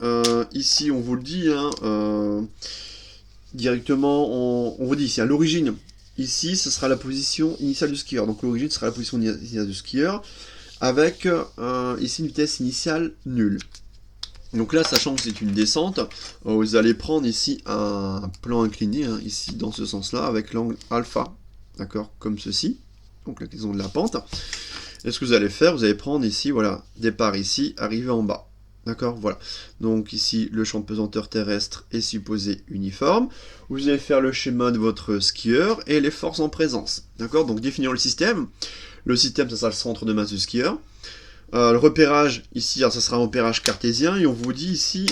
ici, on vous le dit, hein, directement, on vous dit ici, à l'origine, ici, ce sera la position initiale du skieur. Donc l'origine sera la position initiale du skieur, avec ici une vitesse initiale nulle. Donc là, sachant que c'est une descente, vous allez prendre ici un plan incliné, hein, ici, dans ce sens-là, avec l'angle alpha, d'accord, comme ceci, donc la question de la pente. Et ce que vous allez faire, vous allez prendre ici, voilà, départ ici, arriver en bas. D'accord, voilà. Donc ici, le champ de pesanteur terrestre est supposé uniforme. Vous allez faire le schéma de votre skieur et les forces en présence. D'accord, donc définir le système. Le système, ça sera le centre de masse du skieur. Le repérage, ici, ça sera un repérage cartésien. Et on vous dit ici,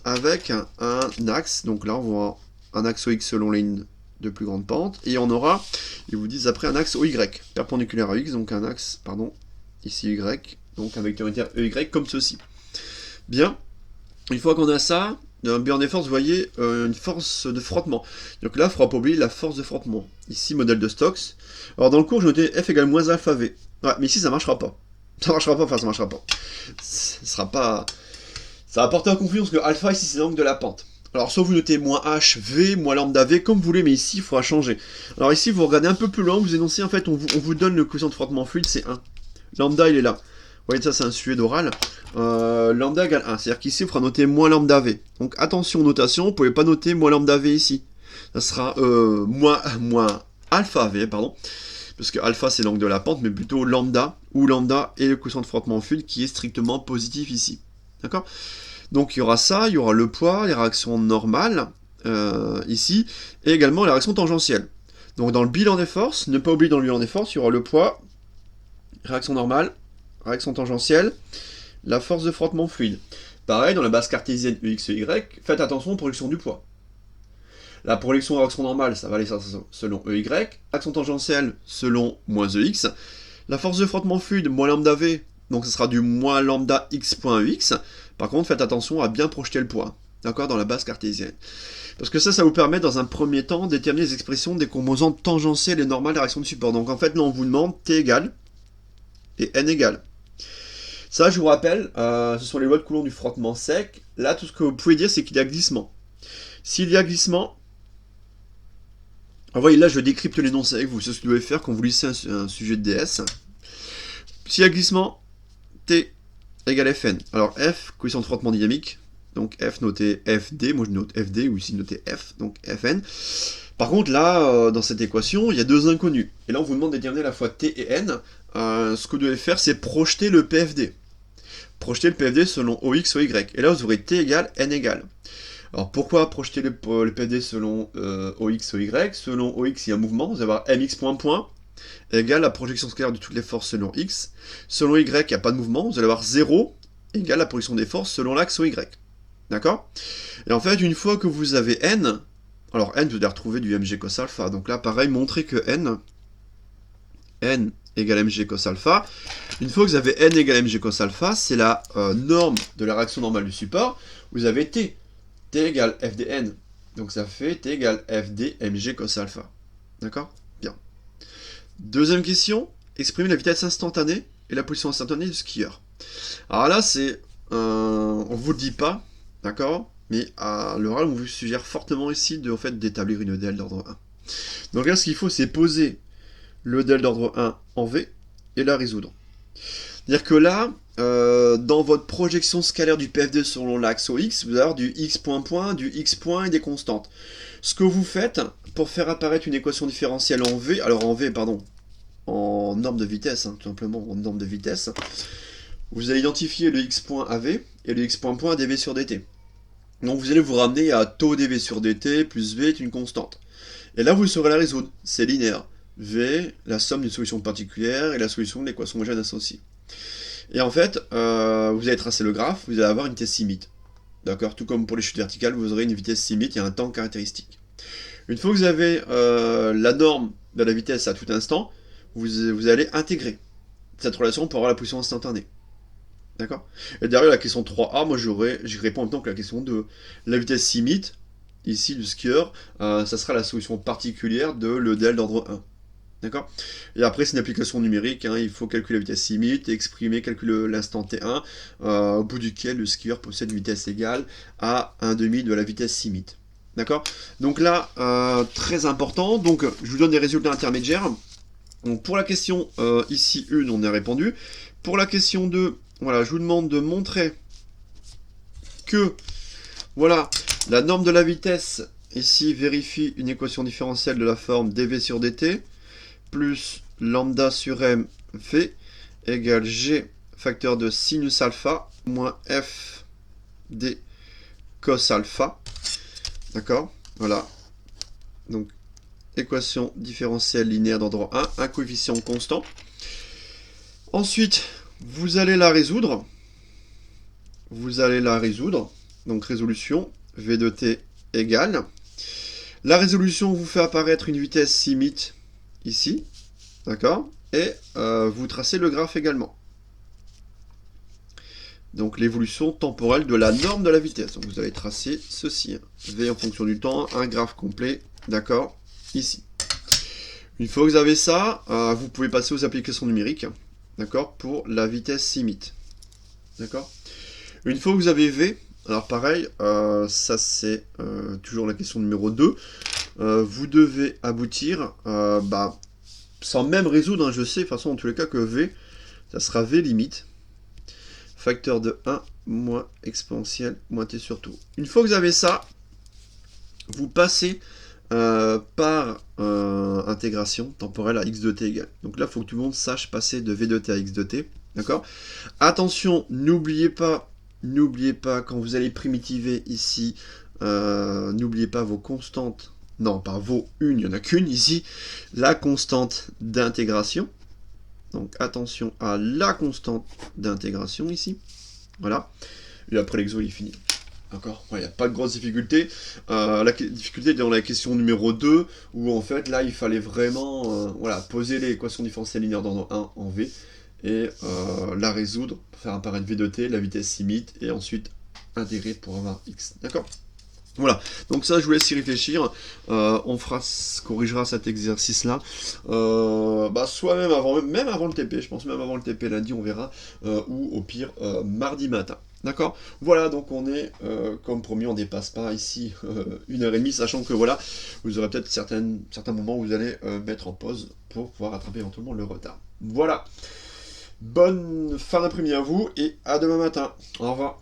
avec un axe. Donc là, on voit un axe OX selon la ligne de plus grande pente. Et on aura, ils vous disent après, un axe OY, perpendiculaire à X. Donc un axe, pardon, ici Y. Donc un vecteur unitaire EY comme ceci. Bien, une fois qu'on a ça, bien des forces, vous voyez, une force de frottement. Donc là, il ne faudra pas oublier la force de frottement. Ici, modèle de Stokes. Alors dans le cours, je notais F égale moins alpha V. Ouais, mais ici, ça ne marchera pas. Ça marchera pas, enfin ça marchera pas. Ce sera pas... Ça va porter à confusion parce que alpha, ici, c'est l'angle de la pente. Alors soit vous notez moins H, V, moins lambda V, comme vous voulez, mais ici, il faudra changer. Alors ici, vous regardez un peu plus loin, vous énoncez, en fait, on vous donne le coefficient de frottement fluide, c'est 1. Lambda, il est là. Vous voyez, ça, c'est un sujet d'oral. Lambda égale 1. C'est-à-dire qu'ici, il faudra noter moins lambda V. Donc, attention, notation, vous ne pouvez pas noter moins lambda V ici. Ça sera moins alpha V, pardon. Parce que alpha, c'est l'angle de la pente, mais plutôt lambda, où lambda est le coefficient de frottement fluide qui est strictement positif ici. D'accord? Donc, il y aura ça, il y aura le poids, les réactions normales, ici, et également les réactions tangentielles. Donc, dans le bilan des forces, ne pas oublier dans le bilan des forces, il y aura le poids, réaction normale, réaction tangentielle, la force de frottement fluide. Pareil, dans la base cartésienne EX-EY, faites attention aux projections du poids. La projection à réaction normale, ça va aller selon EY, action tangentielle selon moins EX, la force de frottement fluide, moins lambda V, donc ce sera du moins lambda x.EX. Par contre, faites attention à bien projeter le poids, d'accord, dans la base cartésienne. Parce que ça vous permet dans un premier temps de déterminer les expressions des composantes tangentielles et normales des réactions de support. Donc en fait, là on vous demande T égale et N égale. Ça, je vous rappelle, ce sont les lois de Coulomb du frottement sec. Là, tout ce que vous pouvez dire, c'est qu'il y a glissement. S'il y a glissement, alors voyez, là, je décrypte l'énoncé avec vous. C'est ce que vous devez faire quand vous lissez un sujet de DS. S'il y a glissement, T égale Fn. Alors F, coefficient de frottement dynamique, donc F noté FD, moi je note FD, ou ici noté F, donc Fn. Par contre, là, dans cette équation, il y a deux inconnus. Et là, on vous demande de déterminer à la fois T et N. Ce que vous devez faire, c'est projeter le PFD. Projeter le PFD selon OX, OY. Et là, vous aurez T égale N égale. Alors, pourquoi projeter le PFD selon OX, OY? Selon OX, il y a un mouvement. Vous allez avoir MX point point égale la projection scalaire de toutes les forces selon X. Selon Y, il n'y a pas de mouvement. Vous allez avoir 0 égale la projection des forces selon l'axe OY. D'accord? Et en fait, une fois que vous avez N, alors N, vous allez retrouver du mg cos alpha. Donc là, pareil, montrer que N égale mg cos alpha. Une fois que vous avez N égale mg cos alpha, c'est la norme de la réaction normale du support. Vous avez T. T égale FDN. Donc ça fait T égale FD mg cos alpha. D'accord? Bien. Deuxième question. Exprimer la vitesse instantanée et la position instantanée du skieur. Alors là, c'est... on ne vous le dit pas, d'accord? Mais à l'oral, on vous suggère fortement ici de, en fait, d'établir une DL d'ordre 1. Donc là, ce qu'il faut, c'est poser le DL d'ordre 1 en V et la résoudre. C'est-à-dire que là, dans votre projection scalaire du PFD selon l'axe OX, vous allez avoir du X point point, du X point et des constantes. Ce que vous faites pour faire apparaître une équation différentielle en V, alors en V, pardon, en norme de vitesse, hein, tout simplement en norme de vitesse, vous allez identifier le X point à V et le X point point à dV sur dt. Donc vous allez vous ramener à taux dV sur dt plus V est une constante. Et là, vous saurez la résoudre. C'est linéaire. V, la somme d'une solution particulière et la solution de l'équation homogène associée. Et en fait, vous allez tracer le graphe, vous allez avoir une vitesse limite. D'accord? Tout comme pour les chutes verticales, vous aurez une vitesse limite et un temps caractéristique. Une fois que vous avez la norme de la vitesse à tout instant, vous allez intégrer cette relation pour avoir la position instantanée. D'accord? Et derrière la question 3A, moi j'y réponds en même temps que la question 2. La vitesse limite, ici du skieur, ça sera la solution particulière de l'EDL d'ordre 1. D'accord? Et après, c'est une application numérique, hein, il faut calculer la vitesse limite, exprimer, calculer l'instant T1, au bout duquel le skieur possède une vitesse égale à 1/2 de la vitesse limite. D'accord? Donc là, très important, donc je vous donne des résultats intermédiaires. Donc pour la question ici 1, on a répondu. Pour la question 2, voilà, je vous demande de montrer que, voilà, la norme de la vitesse, ici, vérifie une équation différentielle de la forme dv sur dt, plus lambda sur m v égale g facteur de sinus alpha moins f d cos alpha. D'accord? Voilà. Donc, équation différentielle linéaire d'ordre 1, un coefficient constant. Ensuite, vous allez la résoudre. Donc, résolution, v de t égale. La résolution vous fait apparaître une vitesse limite ici, d'accord? Et vous tracez le graphe également. Donc l'évolution temporelle de la norme de la vitesse. Donc vous allez tracer ceci, V en fonction du temps, un graphe complet, d'accord? Ici. Une fois que vous avez ça, vous pouvez passer aux applications numériques, d'accord? Pour la vitesse limite, d'accord? Une fois que vous avez V, alors pareil, ça c'est toujours la question numéro 2, vous devez aboutir, sans même résoudre, hein, je sais, de toute façon, en tous les cas, que V, ça sera V limite, facteur de 1 moins exponentielle moins t sur tout. Une fois que vous avez ça, vous passez par intégration temporelle à x de t égale. Donc là, il faut que tout le monde sache passer de V de t à x de t, d'accord? Attention, n'oubliez pas, quand vous allez primitiver ici, n'oubliez pas vos constantes. Non, pas vos une, il n'y en a qu'une ici. La constante d'intégration. Donc attention à la constante d'intégration ici. Voilà. Et après l'exo il est fini. D'accord? Il n'y a pas de grosse difficulté. La difficulté est dans la question numéro 2, où en fait là il fallait vraiment poser l'équation différentielle linéaire d'ordre 1 en V et la résoudre pour faire apparaître V de t, la vitesse limite, et ensuite intégrer pour avoir x. D'accord? Voilà, donc ça je vous laisse y réfléchir, on corrigera cet exercice-là, soit même avant le TP, je pense même avant le TP lundi, on verra, ou au pire mardi matin. D'accord? Voilà, donc on est, comme promis, on dépasse pas ici 1h30, sachant que voilà, vous aurez peut-être certains moments où vous allez mettre en pause pour pouvoir rattraper éventuellement le retard. Voilà. Bonne fin d'après-midi à vous et à demain matin. Au revoir.